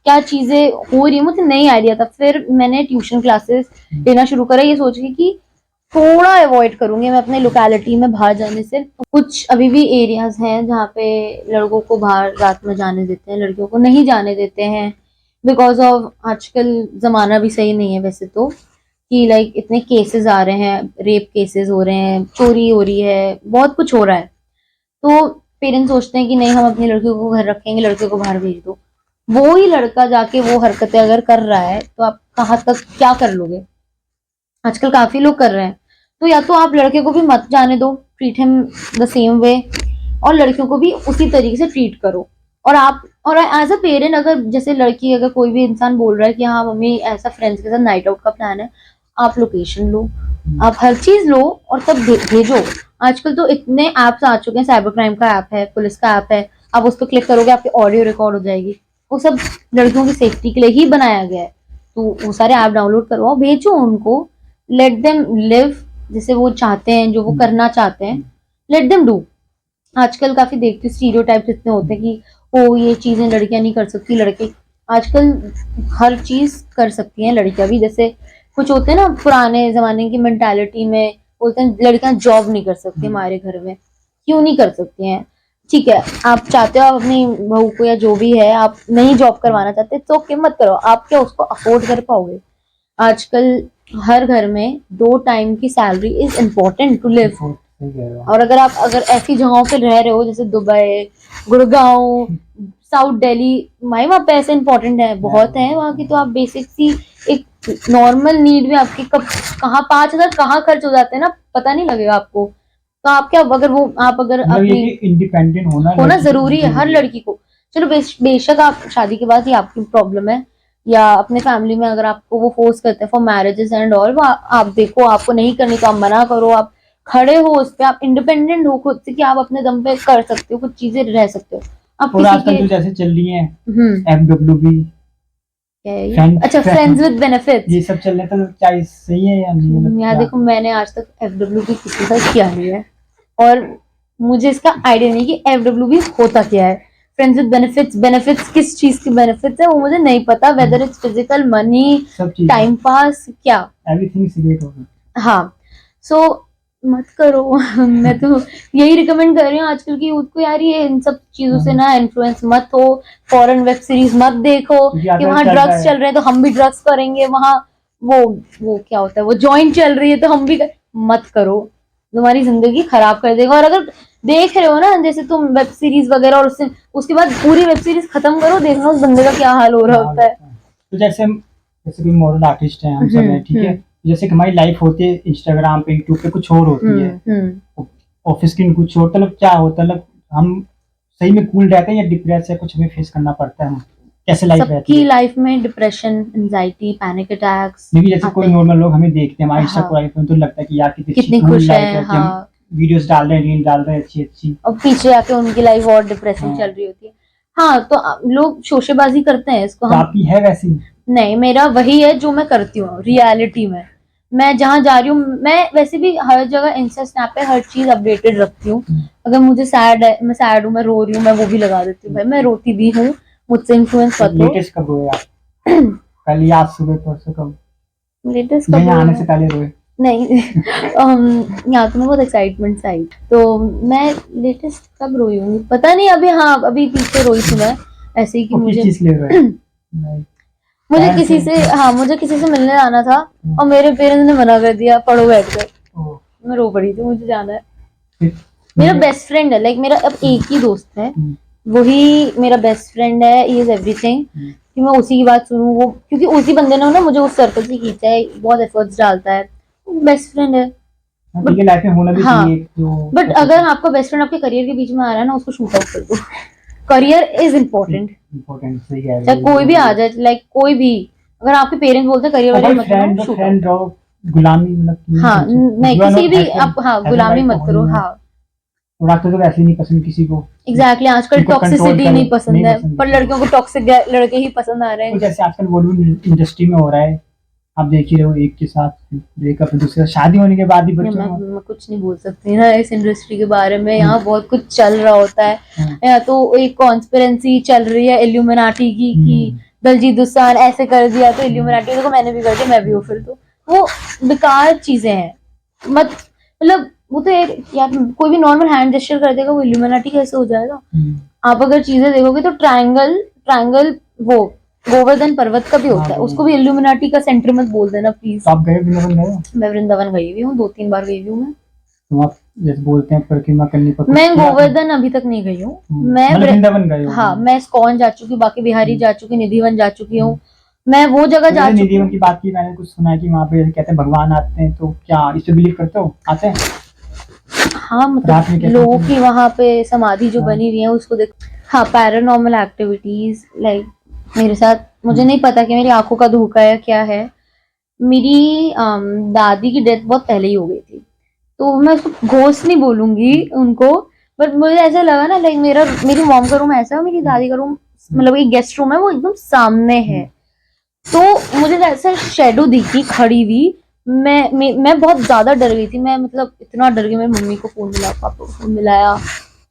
क्या चीजें हो रही है, मुझे नहीं आइडिया था। फिर मैंने ट्यूशन क्लासेस लेना शुरू करा, ये सोच के कि थोड़ा अवॉइड करूंगी मैं अपने लोकेलिटी में बाहर जाने से। कुछ अभी भी एरियाज हैं जहाँ पे लड़कों को बाहर रात में जाने देते हैं, लड़कियों को नहीं जाने देते हैं, बिकॉज ऑफ आजकल जमाना भी सही नहीं है वैसे तो, कि लाइक इतने केसेस आ रहे हैं, रेप केसेस हो रहे हैं, चोरी हो रही है, बहुत कुछ हो रहा है। तो पेरेंट्स सोचते हैं कि नहीं, हम अपनी लड़कियों को घर रखेंगे, लड़के को बाहर भेज दो। वो ही लड़का जाके वो हरकतें अगर कर रहा है तो आप कहाँ तक क्या कर लोगे। आजकल काफी लोग कर रहे हैं। तो या तो आप लड़के को भी मत जाने दो, treat him the same way, और लड़कियों को भी उसी तरीके से ट्रीट करो। और आप और एज अ पेरेंट, अगर जैसे लड़की, अगर कोई भी इंसान बोल रहा है कि हाँ मम्मी ऐसा फ्रेंड्स के साथ नाइट आउट का प्लान है, आप लोकेशन लो, आप हर चीज लो और तब भेजो। आजकल तो इतने एप्स आ चुके हैं, साइबर क्राइम का ऐप है, पुलिस का ऐप है, आप उस पर क्लिक करोगे आपकी ऑडियो रिकॉर्ड हो जाएगी। वो सब लड़कियों की सेफ्टी के लिए ही बनाया गया है। तो वो सारे ऐप डाउनलोड करवाओ, भेजो उनको, लेट देम लिव जैसे वो चाहते हैं, जो वो करना चाहते हैं, लेट देम डू। आजकल काफी देखती हूँ स्टीरियोटाइप्स इतने होते हैं कि ओ ये चीजें लड़कियां नहीं कर सकती, लड़के आजकल हर चीज कर सकती हैं लड़कियां भी। जैसे कुछ होते हैं ना पुराने जमाने की मेंटालिटी में, बोलते हैं लड़कियां जॉब नहीं कर सकती हमारे घर में, क्यों नहीं कर सकती हैं? ठीक है, आप चाहते हो आप अपनी बहू को या जो भी है आप नहीं जॉब करवाना चाहते तो ओके मत करो। आप क्या उसको अफोर्ड कर पाओगे? आजकल हर घर में 2 टाइम की salary is important to live. और अगर ऐसी जगहों पे रह रहे हो जैसे दुबई, गुड़गांव, साउथ दिल्ली, वहाँ पे ऐसे इम्पोर्टेंट है, बहुत है वहाँ की। तो आप बेसिक सी एक नॉर्मल नीड में आपकी कब कहाँ 5,000 कहाँ खर्च हो जाते हैं ना, पता नहीं लगेगा आपको। तो आप क्या, अगर वो आप अगर अपनी इंडिपेंडेंट होना जरूरी है हर लड़की को। चलो बेशक आप शादी के बाद ही आपकी प्रॉब्लम है, या अपने फैमिली में अगर आपको वो फोर्स करते हैं फॉर मैरिजेस एंड ऑल, वो आप देखो आपको नहीं करनी तो आप मना करो, आप खड़े हो उस पे, आप इंडिपेंडेंट हो खुद से कि आप अपने दम पे कर सकते हो, कुछ चीजें रह सकते हो। आप और आजकल जो जैसे चल रही है FWB, अच्छा फ्रेंड्स विद बेनिफिट्स, ये सब चल रहे तो क्या सही है या नहीं? यार देखो मैंने आज तक FWB किसी के साथ किया नहीं है और मुझे इसका आइडिया नहीं कि FWB होता क्या है। फ्रेंड्स विद बेनिफिट्स किस चीज की बेनिफिट्स है वो मुझे नहीं पता, whether it's physical, money, time pass, क्या एवरीथिंग सिगरेट होगा। हाँ, सो मत करो मैं तो यही रिकमेंड कर रही हूँ आजकल की यूथ को, यार ये इन सब चीजों से ना इन्फ्लुएंस मत हो। फॉरेन वेब सीरीज मत देखो कि वहाँ ड्रग्स चल रहे हैं तो हम भी ड्रग्स करेंगे, वहाँ वो क्या होता है, वो जॉइंट चल रही है तो हम भी मत करो, तुम्हारी जिंदगी खराब कर देगा। और अगर देख रहे हो ना जैसे तुम वेब सीरीज वगैरह, और उसके बाद पूरी वेब सीरीज खत्म करो, देखना उस बंदे का क्या हाल हो रहा होता है। तो जैसे कोई मॉडल आर्टिस्ट है, हम सब हैं, ठीक है, जैसे कि हमारी लाइफ होती है इंस्टाग्राम पे, यूट्यूब पे कुछ और होती है, ऑफिस की कुछ और, मतलब क्या होता है, मतलब हम सही में कूल रहते हैं या डिप्रेस है, कुछ हमें फेस करना पड़ता है? कैसे लाइफ रहती है? सबकी लाइफ में डिप्रेशन, एंजाइटी, पैनिक अटैक्स, नहीं जैसे कोई नॉर्मल लोग हमें देखते हैं हमारी इंस्टा को लाइफ में, तो लगता है कि यार कितनी खुश है, हाँ, वीडियोस डाल रहे हैं, रील डाल रहे हैं अच्छी, और पीछे आके उनकी लाइफ और डिप्रेसिंग चल रही होती है। हाँ, तो लोग शोशेबाजी करते हैं इसको। आपकी है वैसी? नहीं, मेरा वही है जो मैं करती हूँ रियलिटी में। मैं जहाँ जा रही हूँ, मैं वैसे भी हर जगह इंस्टा स्नैप पे हर चीज अपडेटेड रखती हूँ। अगर मुझे सैड है, मैं सैड हूँ, मैं रो रही हूँ, मैं वो भी लगा देती हूँ। भाई मैं रोती भी हूँ, मुझसे इन्फ्लुएंस मत लो। लेटेस्ट कब रोए आप? कल या आज सुबह परसों कब? लेटेस्ट कब आने से पहले रोए? नहीं यहाँ तो मैं बहुत एक्साइटमेंट आई, तो मैं लेटेस्ट कब रोई हूँ पता नहीं। अभी हाँ, अभी पीछे रोई थी मैं, ऐसे ही कि मुझे किसी से मिलने आना था और मेरे पेरेंट्स ने मना कर दिया, पढ़ो बैठ कर। मैं रो पड़ी थी, मुझे जाना है। मेरा बेस्ट फ्रेंड है, लाइक मेरा अब एक ही दोस्त है, वही मेरा बेस्ट फ्रेंड है, ही इज एवरीथिंग, कि मैं उसी की बात सुनूं। वो क्योंकि उसी बंदे ने ना मुझे उस सर्कल से खींचा है, बहुत एफर्ट्स डालता है, बेस्ट फ्रेंड है। ठीक है, लाइफ में होना भी हाँ, चाहिए जो। बट अगर आपका बेस्ट फ्रेंड आपके करियर के बीच में आ रहा है ना, उसको शूट आउट कर दो। करियर इज इम्पोर्टेंट, इम्पोर्टेंट सही कह रहे चाहे कोई भी आ जाए, लाइक कोई भी। अगर आपके पेरेंट्स बोलते हैं करियर वाले मत फ्रेंड करो, shoot out। फ्रेंड रहो, गुलामी मतलब हाँ, नहीं किसी भी आप, हाँ, गुलामी मत करो। हाँ, हाँ, और आजकल तो वैसे ही नहीं पसंद किसी को। एग्जैक्टली, आजकल किसी को control टॉक्सिसिटी करे, नहीं पसंद नहीं है, पसंद पर किसी को। लड़कियों को टॉक्सिक लड़के ही पसंद आ रहे तो हैं। जैसे आजकल बॉलीवुड इंडस्ट्री में हो रहा है, आप देख ही रहे हो, एक के साथ ब्रेकअप, दूसरे शादी होने के बाद ही बच्चों को। मैं कुछ नहीं बोल सकती ना इस इंडस्ट्री के बारे में, यहाँ बहुत कुछ चल रहा होता है। यहाँ तो एक कॉन्स्पिरेंसी चल रही है इल्यूमिनाटी की, कि दलजीत दोसांझ ऐसे कर दिया तो इल्यूमिनाटी, देखो मैंने भी कर दिया, मैं भी हूँ, फिर तो वो बेकार चीजें हैं। मत मतलब वो तो यार कोई भी नॉर्मल हैंड जेस्चर कर देगा, वो इल्यूमिनाटी कैसे हो जाएगा? आप अगर चीजें देखोगे तो ट्रायंगल ट्रायंगल वो गोवर्धन पर्वत का भी होता है, उसको भी इल्यूमिनाटी का सेंटर मत बोल देना प्लीज। आप गए वृंदावन गए हो? मैं वृंदावन गई हुई हूँ, 2-3 बार गई हुई हूँ मैं। तो आप जैसे बोलते हैं परिक्रमा करनी पर मैं गोवर्धन अभी तक नहीं गई हूँ। मैं वृंदावन गए हो? हाँ, मैं इस्कॉन जा चुकी हूँ, बाकी बिहारी जा चुकी, निधिवन जा चुकी हूँ, मैं वो जगह जा चुकी। निधिवन की बात की, मैंने कुछ सुना है कि वहाँ पे कहते हैं भगवान आते हैं, तो क्या इससे बिलीव करते हो? आते हैं? हाँ, मतलब लोगों की वहाँ पे समाधि जो बनी हुई है उसको देख। हाँ, पैरानॉर्मल एक्टिविटीज लाइक मेरे साथ, मुझे नहीं पता कि मेरी आंखों का धोखा है क्या है। मेरी दादी की डेथ बहुत पहले ही हो गई थी, तो मैं उसको घोस्ट नहीं बोलूंगी उनको, बट मुझे ऐसा लगा ना, लाइक मेरी मॉम का रूम ऐसा है, मेरी दादी का रूम मतलब एक गेस्ट रूम है, वो एकदम सामने है। तो मुझे ऐसा शेडो दिखी खड़ी हुई, मैं बहुत ज्यादा डर गई थी। मैं मतलब इतना डर गई, मेरी मम्मी को फोन मिला, पापा को फोन मिलाया,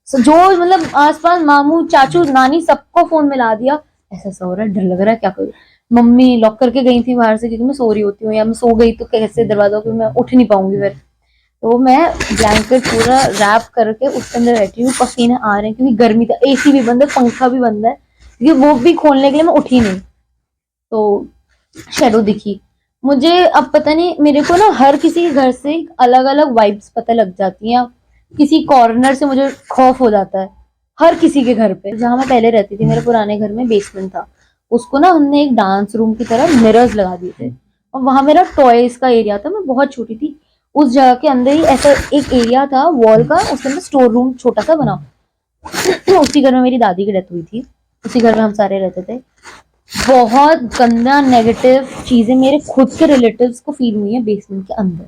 जो मतलब आसपास मामू चाचू नानी सबको फोन मिला दिया। ऐसा हो रहा है, डर लग रहा है, क्या करूं? मम्मी लॉक करके गई थी बाहर से, क्योंकि मैं सो रही होती हूँ, या मैं सो गई तो कैसे दरवाजा, क्योंकि मैं उठ नहीं पाऊंगी फिर। तो मैं ब्लैंकेट पूरा रैप करके उसके अंदर बैठी हूँ, पसीने आ रहे हैं क्योंकि गर्मी था, एसी भी बंद है, पंखा भी बंद है, क्योंकि वो भी खोलने के लिए मैं उठी नहीं। तो शेडो दिखी मुझे। अब पता नहीं, मेरे को ना हर किसी के घर से अलग अलग वाइब्स पता लग जाती हैं। किसी कॉर्नर से मुझे खौफ हो जाता है, हर किसी के घर पे। जहाँ मैं पहले रहती थी, मेरे पुराने घर में बेसमेंट था, उसको ना हमने एक डांस रूम की तरह मिरर्स लगा दिए थे, और वहां मेरा टॉयज का एरिया था। मैं बहुत छोटी थी, उस जगह के अंदर ही ऐसा एक एरिया था वॉल का, उसके अंदर स्टोर रूम छोटा सा बना। उसी घर में मेरी दादी की डेथ हुई थी, उसी घर में हम सारे रहते थे। बहुत गंदा नेगेटिव चीजें मेरे खुद के रिलेटिव्स को फील हुई है बेसमेंट के अंदर,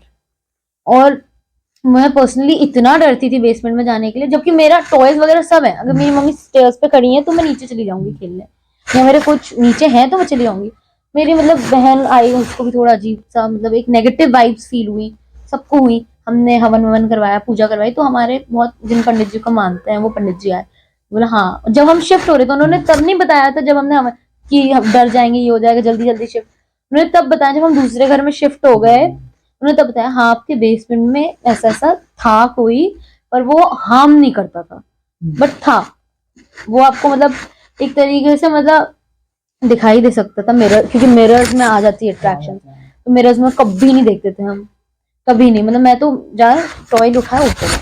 और मैं पर्सनली इतना डरती थी बेसमेंट में जाने के लिए, जबकि मेरा टॉयज वगैरह सब है। अगर मेरी मम्मी स्टेयर्स पे खड़ी है तो मैं नीचे चली जाऊंगी खेलने, या मेरे कुछ नीचे हैं तो मैं चली जाऊंगी। मेरी मतलब बहन आई, उसको भी थोड़ा अजीब सा मतलब एक नेगेटिव वाइब्स फील हुई, सबको हुई। हमने हवन ववन करवाया, पूजा करवाई, तो हमारे बहुत जिन पंडित जी को मानते हैं वो पंडित जी आए, बोला हाँ। जब हम शिफ्ट हो रहे थे, उन्होंने तब नहीं बताया था जब हमने हवन कि हम डर जाएंगे, ये हो जाएगा, जल्दी जल्दी शिफ्ट, उन्होंने तब बताया जब हम दूसरे घर में शिफ्ट हो गए। उन्होंने तब बताया हाँ आपके बेसमेंट में ऐसा ऐसा था कोई, पर वो हार्म नहीं करता था, बट था वो आपको मतलब एक तरीके से मतलब दिखाई दे सकता था मिरर, क्योंकि मिरर्स में आ जाती है अट्रैक्शन। तो मिरर्स में कभी नहीं देखते थे हम, कभी नहीं। मतलब मैं तो जहाँ टॉय उठाया ऊपर,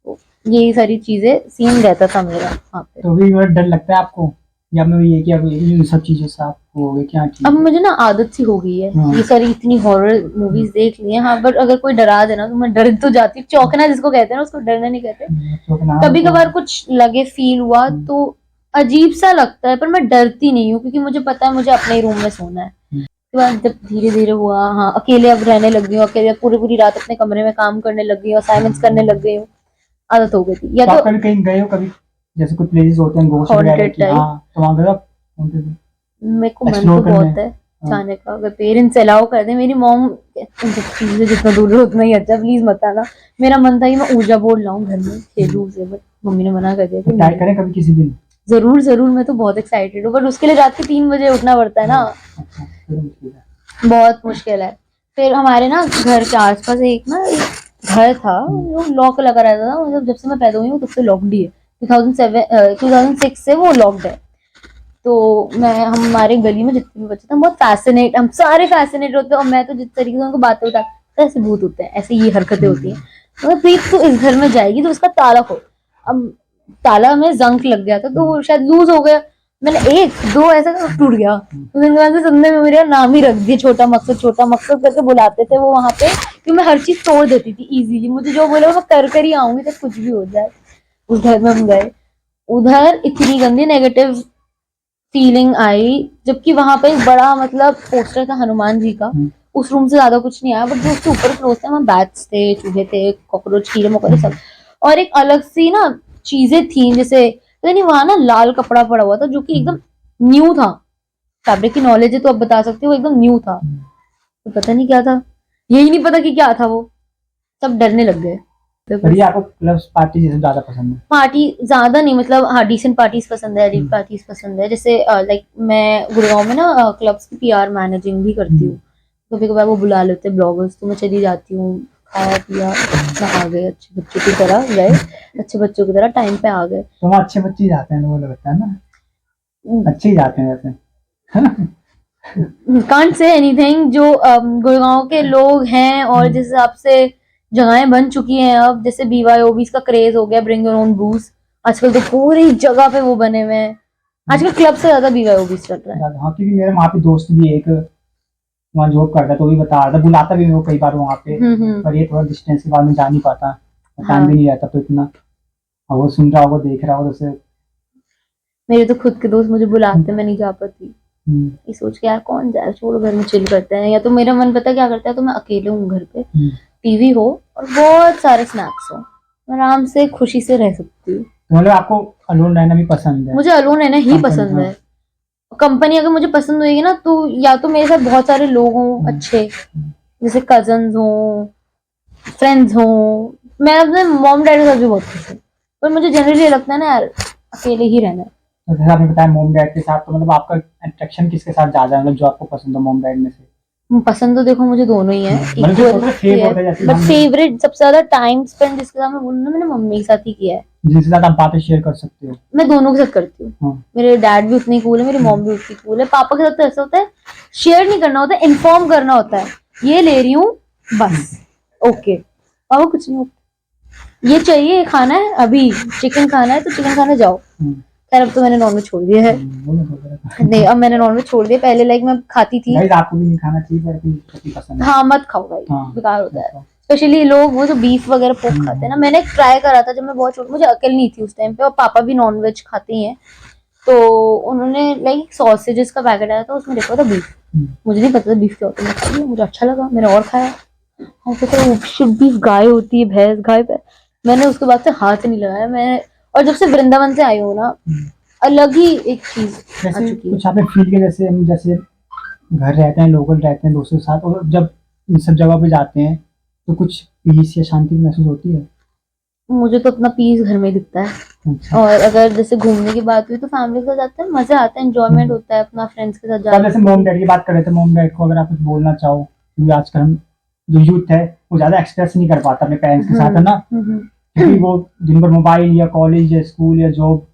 तो यही सारी चीजें सीन रहता था मेरा वहाँ पे। तो भी डर लगता है आपको, या मैं ये कि अब इन सब चीजों से आप हो गए क्या? अब मुझे ना आदत सी हो गई है, ये सारी इतनी हॉरर मूवीज देख ली है। हाँ, बट अगर कोई डरा देना तो मैं डर तो जाती। चौंकना जिसको कहते हैं ना, उसको डरना नहीं कहते। कभी कभार कुछ लगे, फील हुआ तो अजीब सा लगता है, पर मैं डरती नहीं हूँ, क्योंकि मुझे पता है मुझे अपने ही रूम में सोना है। उसके बाद जब धीरे धीरे हुआ, हाँ अकेले अब रहने लग गई हूँ, अकेले पूरी पूरी रात अपने कमरे में काम करने लग गई हूँ, असाइनमेंट्स करने लग गई हूँ, आदत हो गई थी। या तो कभी कहीं गए हो कभी, जैसे कुछ प्लेसेस होते हैं घोस्ट वगैरह की, हाँ, तो वहाँ गए? मेरे को मन तो बहुत है जाने का, अगर पेरेंट्स अलाउ कर दे। मेरी मॉम चीजें जितना दूर है उतना ही अच्छा, प्लीज मत आना। मेरा मन था कि मैं ऊर्जा बोर्ड लाऊं घर में, खेलूं उसे, बट मम्मी ने मना कर दिया कि ट्राई करें कभी किसी दिन। जरूर जरूर, मैं तो बहुत एक्साइटेड हूँ, बट उसके लिए रात के 3 बजे उठना पड़ता है ना, बहुत मुश्किल है। फिर हमारे ना घर के आसपास एक घर था, वो लॉक लगा रहता था, मतलब जब से मैं पैदा हुई हूँ तब से लॉक्ड ही है। 2006 से वो लॉक्ड है। तो मैं हमारे गली में जितने भी बच्चे थे, बहुत फैसिनेट, हम सारे फैसिनेट होते हैं, और मैं तो जिस तरीके से उनको बातें बताती, ऐसे भूत होते हैं, ऐसे ये हरकतें होती हैं, मतलब प्रीत तो इस घर में जाएगी तो उसका ताला खोल। अब ताला में जंक लग गया था, तो वो शायद लूज हो गया। मैंने एक दो ऐसा टूट गया, तो उसके बाद से सबने मेरा नाम ही रख दिया छोटा मकसद करके बुलाते थे वो वहां पे, कि मैं हर चीज तोड़ देती थी इजीली, मुझे जो बोले मैं कर ही आऊंगी, तो कुछ भी हो जाए। उस घर में हम गए, उधर इतनी गंदी नेगेटिव फीलिंग आई, जबकि वहां पे एक बड़ा मतलब पोस्टर था हनुमान जी का। उस रूम से ज्यादा कुछ नहीं आया, बट जो उसके ऊपर फ्लोर थे वहां बैट्स थे, चूहे थे, कॉकरोच, कीड़े मकोड़े सब। और एक अलग सी ना चीजें थी, जैसे पता नहीं वहां ना लाल कपड़ा पड़ा हुआ था जो कि एकदम न्यू था। फैब्रिक की नॉलेज है तो अब बता सकती हो, एकदम न्यू था। तो पता नहीं क्या था, यही नहीं पता कि क्या था वो। सब डरने लग गए। पर ये आपको क्लब्स पार्टी जैसे ज्यादा पसंद है? पार्टी ज्यादा नहीं, मतलब हाँ डिसेंट पार्टीज पसंद है, एडिट पार्टीज पसंद है। जैसे लाइक मैं गुड़गांव में ना क्लब्स की पीआर मैनेजिंग भी करती हूँ। कभी कभार वो बुला लेते हैं ब्लॉगर्स, तो मैं चली जाती हूँ, खाया पिया, नहा गए, अच्छे बच्चों की तरह गए, अच्छे बच्चों की तरह टाइम पे आ गए। तो वहाँ अच्छे बच्चे ही जाते हैं, वो लगता है ना, अच्छे ही जाते हैं वैसे। कांट से एनीथिंग, जो गुड़गांव के लोग हैं और जिस हिसाब से जगहें बन चुकी हैं अब, जैसे BYOBs का क्रेज हो गया, ब्रिंग योर ओन ब्रूज, आजकल तो पूरी जगह पे वो बने हुए हैं। आजकल क्लब से ज्यादा BYOBs चल रहा है। हाँ, क्योंकि मेरे वहाँ पे दोस्त भी एक वहाँ जॉब करता है, तो वही बता रहा था, बुलाता भी वो कई बार वहाँ पे, पर ये थोड़ा डिस्टेंस के बाद में जा नहीं पाता, टाइम भी नहीं रहता तो इतना। और वो सुन रहा होगा, देख रहा होगा, जैसे मेरे तो खुद के दोस्त मुझे बुलाते, मैं नहीं जा पाती। ये सोच के यार कौन जाए, छोड़ो घर में चिल करते हैं। या तो मेरा मन पता क्या करता है, तो मैं अकेले हूँ घर पे, टीवी हो और बहुत सारे स्नैक्स हो, आराम से खुशी से रह सकती हूँ। तो मतलब आपको अलोन रहना भी पसंद है? मुझे अलोन रहना ही पसंद है। कंपनी अगर मुझे पसंद होगी ना, तो या तो मेरे साथ बहुत सारे लोग हों अच्छे, जैसे कजन्स हों, फ्रेंड्स हों। मैं अपने मॉम डैडी के साथ भी बहुत खुश हूँ, पर मुझे जनरली लगता है ना यार अकेले ही रहना है। तो जैसे आपने बताया मोम डैड के साथ, तो मतलब आपका अट्रैक्शन किसके साथ ज्यादा है, मतलब जो आपको पसंद है मोम डैड में से? पसंद तो देखो मुझे दोनों ही है मतलब फेवरेट है, जैसे बट फेवरेट सबसे ज्यादा टाइम स्पेंड जिसके साथ मैं बोलूँ ना, मैंने मम्मी के साथ ही किया है। जिनके साथ आप बातें शेयर कर सकते हो? मैं दोनों के साथ करती हूँ। मेरे डैड भी उतने कूल है, मेरी मॉम भी उतनी कूल है। पापा के साथ तो ऐसा होता है, शेयर नहीं करना होता, इन्फॉर्म करना होता है, ये ले रही हूँ बस, ओके। पापा कुछ नहीं होता, ये चाहिए, ये खाना है, अभी चिकन खाना है तो चिकन खाने जाओ। खैर अब तो मैंने नॉनवेज छोड़ दिया है। नहीं, अब मैंने नॉनवेज छोड़ दिया। पहले लाइक मैं खाती थी। आपको भी नहीं खाना चाहिए, पर पसंद है। हाँ मत खाओ भाई, बेकार होता है। स्पेशली लोग वो जो बीफ वगैरह पोक खाते हैं ना, मैंने ट्राई करा था जब मैं बहुत छोटी, मुझे अकल नहीं थी उस टाइम पे, और पापा भी नॉनवेज खाते ही हैं, तो उन्होंने लाइक सॉसेजेस का पैकेट आया था, उसमें देखा था बीफ। मुझे नहीं पता था बीफ क्या होता है, मैं खाई, मुझे अच्छा लगा, मैंने और खाया। हाँ तो शुद्ध बीफ गाय होती है, भैंस गाय पे। मैंने उसके बाद से हाथ नहीं लगाया। मैं और जब से वृंदावन से आई हूँ ना, अलग ही एक चीज आ चुकी है। कुछ आपने फील किया, जैसे हम जैसे घर रहते हैं, लोकल रहते हैं दोस्तों के साथ, और जब इन सब जगह पे जाते हैं तो कुछ पीस या शांति महसूस होती है? मुझे तो अपना पीस घर में ही दिखता है। और अगर जैसे घूमने की बात हुई तो फैमिली के साथ जाते हैं, मजे आते हैं, एंजॉयमेंट होता है, अपना फ्रेंड्स के साथ तो जाते जैसे मोम डैड की बात कर रहे थे, मोम डैड को अगर आप कुछ बोलना चाहो, क्योंकि आजकल हम जो यूथ है वो ज्यादा एक्सप्रेस नहीं कर पाता अपने पेरेंट्स के साथ, है ना, क्योंकि वो दिन भर मोबाइल या कॉलेज या स्कूल या जॉब,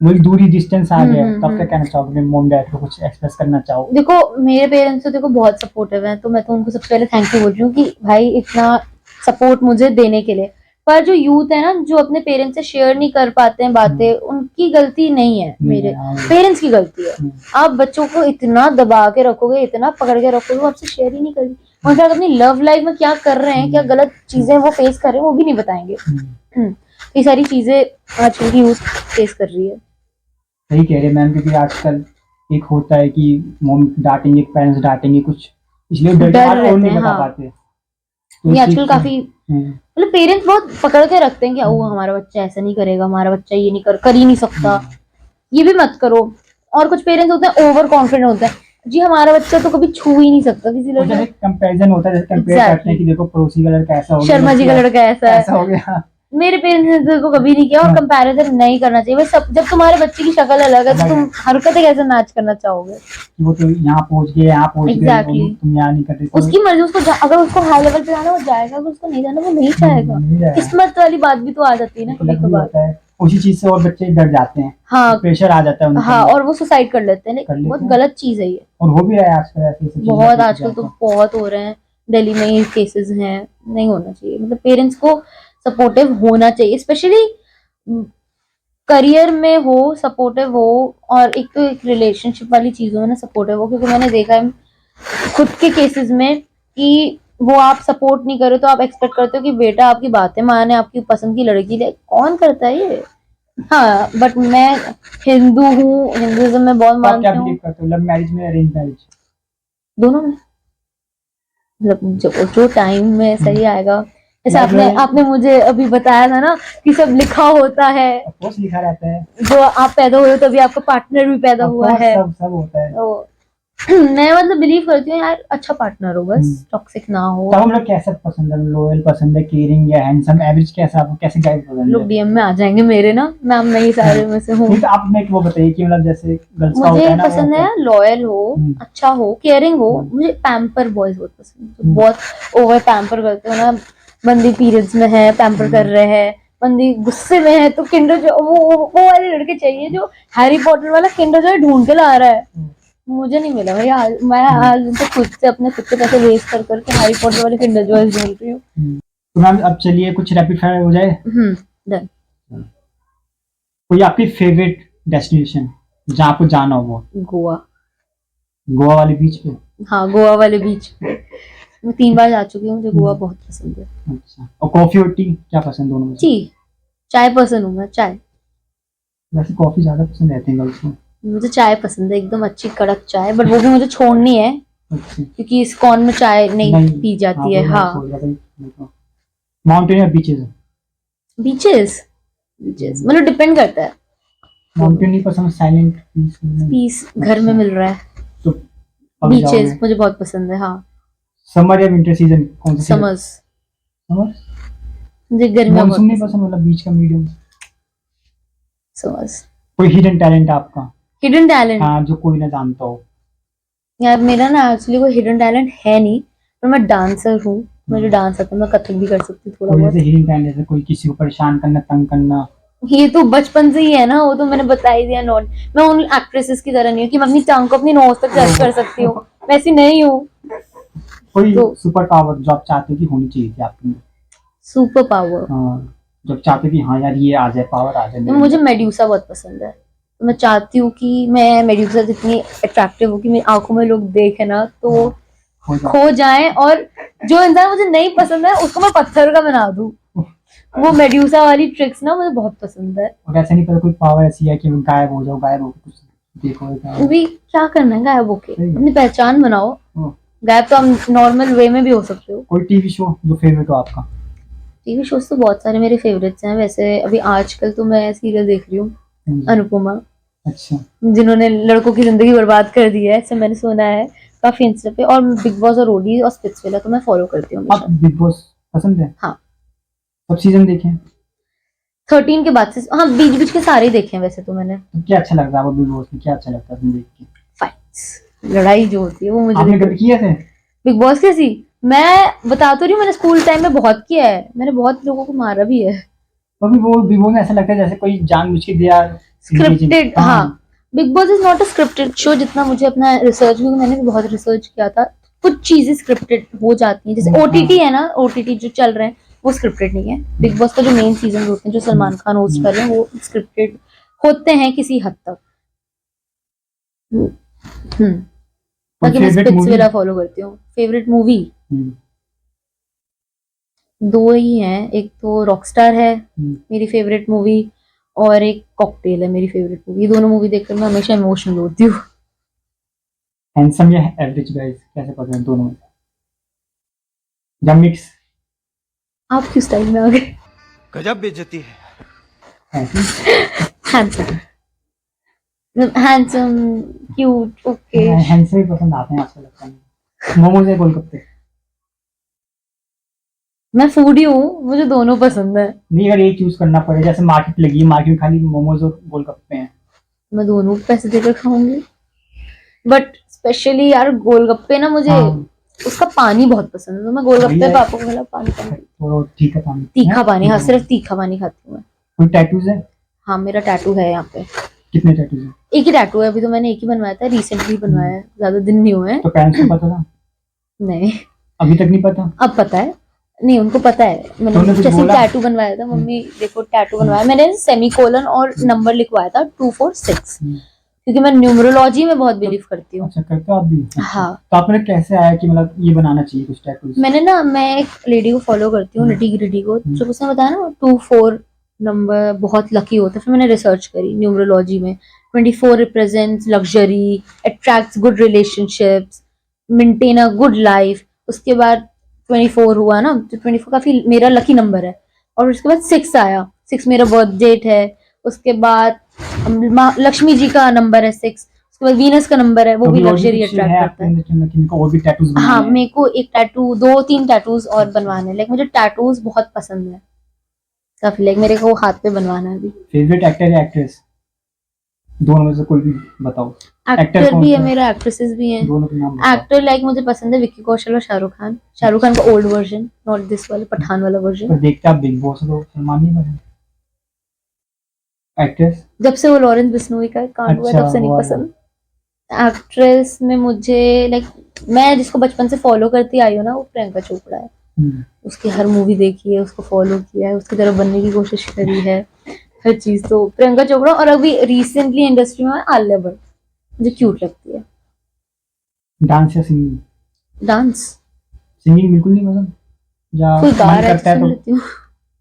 वही दूरी डिस्टेंस आ गया है। तो आप क्या कहना चाहोगे मोम डैड को, कुछ एक्सप्रेस करना चाहो? देखो मेरे पेरेंट्स तो देखो बहुत सपोर्टिव हैं, तो मैं तो उनको सबसे पहले थैंक यू बोल रही हूँ कि भाई इतना सपोर्ट मुझे देने के लिए। पर जो यूथ है ना, जो अपने पेरेंट्स से शेयर नहीं कर पाते हैं बातें, उनकी गलती नहीं है, मेरे पेरेंट्स की गलती है। आप बच्चों को इतना दबा के रखोगे, इतना पकड़ के रखोगे, वो आपसे शेयर ही नहीं करेंगे। उनके साथ अपनी लव लाइफ में क्या कर रहे हैं, क्या गलत चीजें वो फेस कर रहे हैं, वो भी नहीं बताएंगे। ये सारी चीजें आजकल की यूथ फेस कर रही है। सही कह रहे हैं मैम, क्योंकि आजकल एक होता है कि मॉम डांटेंगे, पेरेंट्स डांटेंगे कुछ, इसलिए डर और नहीं बता पाते। ये आजकल काफी मतलब पेरेंट्स बहुत पकड़ के रखते हैं कि वो हमारा बच्चा ऐसा नहीं करेगा, हमारा बच्चा ये नहीं कर ही नहीं सकता, ये भी मत करो। और कुछ पेरेंट्स होते हैं ओवर कॉन्फिडेंट होते हैं, जी हमारा बच्चा तो कभी छू ही नहीं सकता किसी लड़के। कंपैरिजन होता है, जैसे कंपेयर करते हैं कि देखो पड़ोसी का लड़का ऐसा हो गया, शर्मा जी का लड़का ऐसा हो गया। मेरे पेरेंट्स ने तो कभी नहीं किया, और कंपैरिजन नहीं करना चाहिए। बस जब तुम्हारे बच्चे की शक्ल अलग है तो तुम हरकतें कैसे मैच करना चाहोगे? वो तो यहाँ पहुंच गए, यहाँ पहुंच गए, तुम यहाँ नहीं कर रहे। उसकी मर्जी, उसको अगर उसको हाई लेवल पे जाना वो जाएगा, अगर उसको नहीं जाना वो नहीं जाएगा। किस्मत वाली बात भी तो आ जाती है ना कभी कभार। उसी चीज से और बच्चे डर जाते हैं, हाँ प्रेशर आ जाता है उनको। हाँ, और वो सुसाइड कर लेते हैं, बहुत गलत चीज है ये। और हो भी रहा है आजकल, ऐसे बहुत आजकल तो बहुत हो रहे हैं, दिल्ली में ये केसेस हैं। नहीं होना चाहिए, मतलब पेरेंट्स को सपोर्टिव होना चाहिए, स्पेशली करियर में हो, सपोर्टिव हो, और एक तो एक रिलेशनशिप वाली चीजों में ना सपोर्टिव हो, क्योंकि मैंने देखा है खुद के केसेस में कि वो आप सपोर्ट नहीं करे तो आप एक्सपेक्ट करते हो कि बेटा आपकी बातें माने, आपकी पसंद की लड़की ले। कौन करता है ये? हाँ, बट मैं हिंदू हूँ, हिंदुइज्म में बहुत तो आप क्या मानती हूँ। बिलीव करते हो, लव मैरिज में अरेंज मैरिज? दोनों में, मतलब जो टाइम में सही आएगा। जैसे Like, आपने मुझे अभी बताया था ना कि सब लिखा होता है, ऑफकोर्स लिखा रहता है, जो आप पैदा हुए हो तभी आपका पार्टनर भी पैदा हुआ ऑफकोर्स है। सब होता है। तो मैं मतलब बिलीव करती हूँ यार, अच्छा पार्टनर हो, बस टॉक्सिक ना हो। तो हम लोग कैसा पसंद है, लॉयल पसंद है, केयरिंग या हैंडसम, एवरेज, कैसा आपको कैसे गाइड पसंद लोग है? डीएम में आ जाएंगे मेरे ना, मैं ही सारे में से हूँ। नहीं तो आप मेरे को वो बताइए कि मतलब जैसे गर्ल्स का होता मुझे है ना, वो पसंद होता है लॉयल हो, अच्छा हो, केयरिंग हो। मुझे पैम्पर बॉयज बहुत पसंद है, जो बहुत ओवर पैम्पर करते हो ना। बंदी पीरियड्स में है, पैम्पर कर रहे हैं, बंदी गुस्से में है तो किंडर जॉय, वो वाले लड़के चाहिए जो हैरी पॉटर वाला किंडर जॉय ढूंढ के ला रहा है। मुझे नहीं मिला भाई, आज मैं आज तो खुद से अपने खुद के पैसे वेस्ट कर करके हैरी पॉटर वाले किंडर जॉय ढूंढ रही हूँ। तो मैम अब चलिए कुछ रैपिड फायर हो जाए। डन। कोई आपकी फेवरेट डेस्टिनेशन जहाँ आपको जाना हो? वो गोवा। गोवा वाले बीच पे? हाँ, गोवा वाले बीच पे मैं 3 बार जा चुकी हूँ, मुझे गोवा बहुत पसंद है। अच्छा, और कॉफी और टी क्या पसंद दोनों में से? टी, चाय पसंद हूँ मैं, चाय। वैसे कॉफी ज्यादा पसंद रहती है गर्ल्स को। मुझे चाय पसंद है, एकदम अच्छी कड़क चाय, बट वो भी मुझे छोड़नी है अच्छा, क्योंकि इस कॉन में चाय नहीं पी जाती है। हाँ, माउंटेन या बीचेस? बीचेस। बीचेस मतलब डिपेंड करता है। माउंटेन नहीं पसंद, साइलेंट पीस? पीस घर में मिल रहा है। तो बीचेस मुझे बहुत पसंद है। हाँ, समर या विंटर सीजन कौन सा? समर्स। समर। मुझे गर्मियाँ बहुत मानसून नहीं पसंद, मतलब बीच का मीडियम? समर्स। कोई हिडन टैलेंट आपका? Hidden talent? हाँ, जो कोई ना जानता हो। यार मेरा ना एक्चुअली कोई हिडन टैलेंट है नहीं, पर मैं डांसर हूँ, मुझे डांस आता है, मैं कथक भी कर सकती हूँ थोड़ा कोई बहुत। जैसे हिडन टैलेंट, जैसे कोई किसी को परेशान करना, तंग करना? ये तो बचपन से ही है ना, वो तो मैंने बता ही दिया। नॉट, मैं उन एक्ट्रेसेस की तरह नहीं हूँ कि मैं अपनी टांग को अपनी नोज तक टच कर सकती हूँ, वैसी नहीं हूँ। कोई तो सुपर पावर जो आप चाहते हो कि होनी चाहिए थी आपके में? सुपर पावर, हाँ, जब चाहते हो कि हाँ यार ये आ जाए, पावर आ जाए मेरे मुझे अंदर। मेड्यूसा बहुत पसंद है। तो मैं चाहती हूँ कि मैं मेड्यूसा जितनी अट्रैक्टिव हो कि मेरी आंखों में लोग देखे ना तो खो जाएं, और जो इंसान मुझे नहीं पसंद है उसको मैं पत्थर का बना दूं। वो मेड्यूसा वाली ट्रिक्स ना मुझे बहुत पसंद है। और ऐसा नहीं पता कोई पावर ऐसी है कि गायब हो जाओ, गायब हो के कुछ देखो वो भी क्या करना है गायब होके, सही है। अपनी पहचान बनाओ। हाँ। गायब तो हम नॉर्मल वे में भी हो सकते हो। कोई टीवी शो जो फेवरेट हो आपका? टीवी शोज तो बहुत सारे मेरे फेवरेट्स हैं वैसे। अभी आजकल तो मैं सीरियल देख रही हूँ अनुपमा, अच्छा, जिन्होंने लड़कों की जिंदगी बर्बाद कर दी है, ऐसे मैंने सुना है काफी इंस्टा पे। और बिग बॉस और रोडी और स्पिट्सविला तो मैं फॉलो करती हूँ आप हमेशा। बिग बॉस पसंद है? हाँ, सब सीजन देखे? 13 के बाद से हाँ, बीच बीच के सारे ही देखे हैं वैसे तो मैंने। तो क्या अच्छा लगता है आपको बिग बॉस में, क्या अच्छा लगता है देख के? फाइट्स, लड़ाई जो होती है वो मुझे आपने कभी किए थे? बिग बॉस कैसी, मैं बता तो रही हूँ, मैंने स्कूल टाइम में बहुत किया है, मैंने बहुत लोगों को मारा भी है। कभी वो बिग बॉस में ऐसा लगता है जैसे कोई जानबूझ के दिया स्क्रिप्टेड, हाँ। Big boss is not a scripted show, जितना मुझे अपना रिसर्च, क्योंकि मैंने भी बहुत रिसर्च किया था। कुछ चीजें स्क्रिप्टेड हो जाती हैं, जैसे ओटीटी है ना, ओटीटी जो चल रहे हैं वो स्क्रिप्टेड नहीं है। बिग बॉस का जो मेन सीजन होते हैं जो सलमान खान होस्ट कर रहे हैं वो स्क्रिप्टेड होते हैं किसी हद तक। बाकी मैं स्पिट्सविला फॉलो करती हूँ। फेवरेट मूवी दो ही हैं, एक तो रॉकस्टार है मेरी फेवरेट मूवी, और एक कॉकटेल है मेरी फेवरेट मूवी। दोनों मूवी देखकर मैं हमेशा इमोशनल होती हूँ। हैंडसम या एवरेज गाइस, कैसे पसंद है दोनों में या मिक्स? आप किस टाइम में आ गए? गजब बेइज्जती है। Handsome, handsome, cute, okay. Handsome ही पसंद आते हैं आजकल, लगता है। मोमोज या गोलगप्पे? मैं फूडी हूँ, मुझे दोनों पसंद है। नहीं, अगर एक चूज करना पड़े, जैसे मार्केट लगी है, मार्केट में खाली मोमोज और गोलगप्पे हैं, मैं दोनों पैसे देकर खाऊंगी, बट स्पेशली यार गोलगप्पे ना मुझे उसका पानी बहुत पसंद है, तो मैं गोलगप्पे पापा को बोला पानी तो ठीक है, पानी तीखा पानी, हाँ सिर्फ तीखा पानी खाती हूँ मैं। कोई टैटूज है? हाँ, मेरा टैटू है यहाँ पे। कितने टैटूज हैं? एक ही टैटू है, अभी तो मैंने एक ही बनवाया था, रिसेंटली बनवाया है, ज्यादा दिन नहीं हुए हैं। तो पेरेंट्स को पता था? नहीं, अभी तक नहीं पता? अब पता है। नहीं, उनको पता है। तुमने मैंने कुछ जैसे बोला? टैटू बनवाया था, मम्मी देखो टैटू बनवाया मैंने, सेमीकोलन और नंबर लिखवाया था 246, क्योंकि मैं न्यूमरोलॉजी में बहुत बिलीव करती हूँ। अच्छा, करते हो आप भी? अच्छा। हाँ। तो आपने कैसे आया कि मतलब ये बनाना चाहिए कुछ टैटूज? मैं एक लेडी को फॉलो करती हूँ, निटी ग्रिटी को, जो उसने बताया ना 24 नंबर बहुत लकी होता है। फिर मैंने रिसर्च करी न्यूमरोलॉजी में, 24 represents luxury, attracts good relationships, maintain a good life. उसके बाद 24 हुआ ना, तो 24 काफी मेरा लकी नंबर है। और उसके बाद 6 आया, 6 मेरा बर्थ डेट है। उसके बाद लक्ष्मी जी का नंबर है 6। उसके बाद वीनस का नंबर है, वो भी लग्जरी अट्रैक्ट करता है। और भी टैटूज बनाने हाँ, हैं? मेरे को एक टैटू, 2-3 टैटूज और बनवाने हैं। लाइक मुझे टैटूज बहुत पसंद है काफी, लाइक मेरे को हाथ पे बनवाना है अभी। फेवरेट एक्टर या एक्ट्रेस, दोनों में से कोई भी बताओ। एक्टर कौन भी है सा? मेरा, एक्ट्रेसेस भी हैं। दोनों के नाम बताओ। एक्टर लाइक मुझे पसंद है विक्की कौशल और शाहरुख खान। शाहरुख खान का ओल्ड वर्जन, नॉट दिस वाला पठान वाला पर वर्जन। देखते आप बिग बॉस तो सलमान नहीं पसंद? एक्ट्रेस? जब से वो लॉरेंस बिश्नोई का कांड हुआ अच्छा, तब से नहीं वो पसंद। एक्ट्रेस में मुझे लाइक, मैं जिसको बचपन से फॉलो करती आई हूँ ना, वो प्रियंका चोपड़ा है। उसकी हर मूवी देखी है, उसको फॉलो किया है, उसकी तरह बनने की कोशिश करी है, हर चीज। तो प्रियंका चोपड़ा, और अभी रिसेंटली इंडस्ट्री में आलिया भट्ट मुझे क्यूट लगती है। डांस या सिंगिंग? डांस, सिंगिंग बिल्कुल नहीं पसंद? या कोई गा मन रहा है करता तो है सुन तो? लेती हूँ।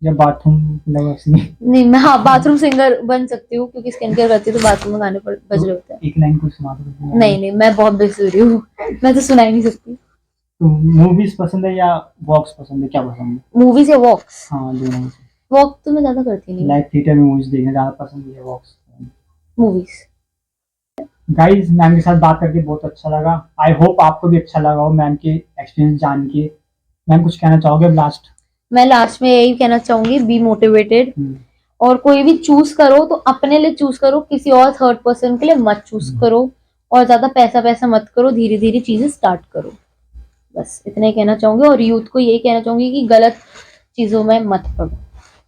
या बाथरूम मतलब सिंगिंग? नहीं, मैं हाँ बाथरूम सिंगर बन सकती हूँ, क्योंकि स्किन केयर करती हूँ तो बाथरूम में गाने बज रहे होते हैं। एक लाइन कुछ सुना दो। नहीं, मैं बहुत बेसुरी हूँ, मैं तो सुना ही नहीं सकती। तो मूवीज पसंद है या वॉक्स पसंद है, क्या पसंद है? मूवीज या वॉक्स? हाँ, दोनों में से। वॉक तो मैं ज्यादा करती नहीं हूँ, लाइक थिएटर में मूवीज देखना ज्यादा पसंद है, वॉक्स? मूवीज। गाइस, मैम के साथ बात करके बहुत अच्छा लगा। आई होप आपको भी अच्छा लगा हो मैम के एक्सपीरियंस जान के। मैम कुछ कहना चाहोगे लास्ट? मैं लास्ट में यही कहना चाहूंगी, बी मोटिवेटेड। और कोई भी चूज करो तो अपने लिए चूज करो, किसी और थर्ड पर्सन के लिए मत चूज करो। और ज्यादा पैसा पैसा मत करो, धीरे धीरे चीजें स्टार्ट करो। बस इतना ही कहना चाहूंगी। और यूथ को यही कहना चाहूंगी कि गलत चीजों में मत पड़ो।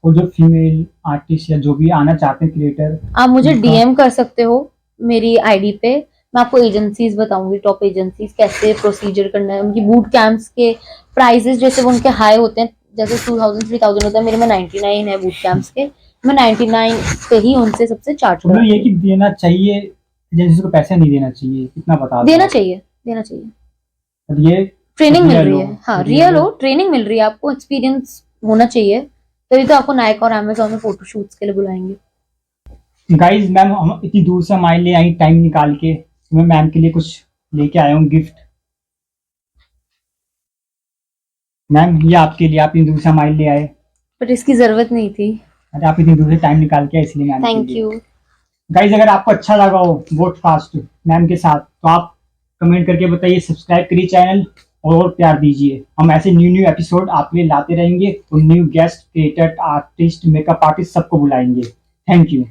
और जो फीमेल आर्टिस्ट या जो भी आना चाहते हैं क्रिएटर, आप मुझे डीएम कर सकते हो मेरी आईडी पे। मैं आपको एजेंसीज बताऊंगी, टॉप एजेंसीज, कैसे प्रोसीजर करना है। उनकी बूट कैंप्स के प्राइजेस जैसे वो उनके हाई होते हैं, जैसे 2000-3000 होता है, मेरे में 99 है बूट कैंप्स के। मैं 99 पे ही उनसे सबसे चार्ज मतलब करती ये कि देना चाहिए एजेंसी को, पैसे नहीं देना चाहिए, इतना बता दो। देना चाहिए, देना चाहिए। और ये ट्रेनिंग मिल real रही हो, है, हाँ real रियल हो। हो, ट्रेनिंग मिल रही है आपको, एक्सपीरियंस होना चाहिए, तभी तो आपको नाइका और अमेजोन में फोटोशूट्स के लिए बुलाएंगे। गाइज, मैम हम इतनी दूर से हमारे लिए आई टाइम निकाल के, तो मैं मैम के लिए कुछ लेके आया हूँ गिफ्ट। मैम ये आपके लिए, आप इतनी दूर से हमारे लिए आए। बट इसकी जरूरत नहीं थी। अरे आप इतनी दूर से टाइम निकाल के आए, इसलिए मैम के थैंक लिए। यू। गाइज, अगर आपको अच्छा लगा हो पॉडकास्ट मैम के साथ, तो आप कमेंट करके बताइए, सब्सक्राइब करिए चैनल और प्यार दीजिए। हम ऐसे न्यू एपिसोड आपके लिए लाते रहेंगे, और new guest, creator, artist, makeup artist सबको बुलाएंगे। Thank you.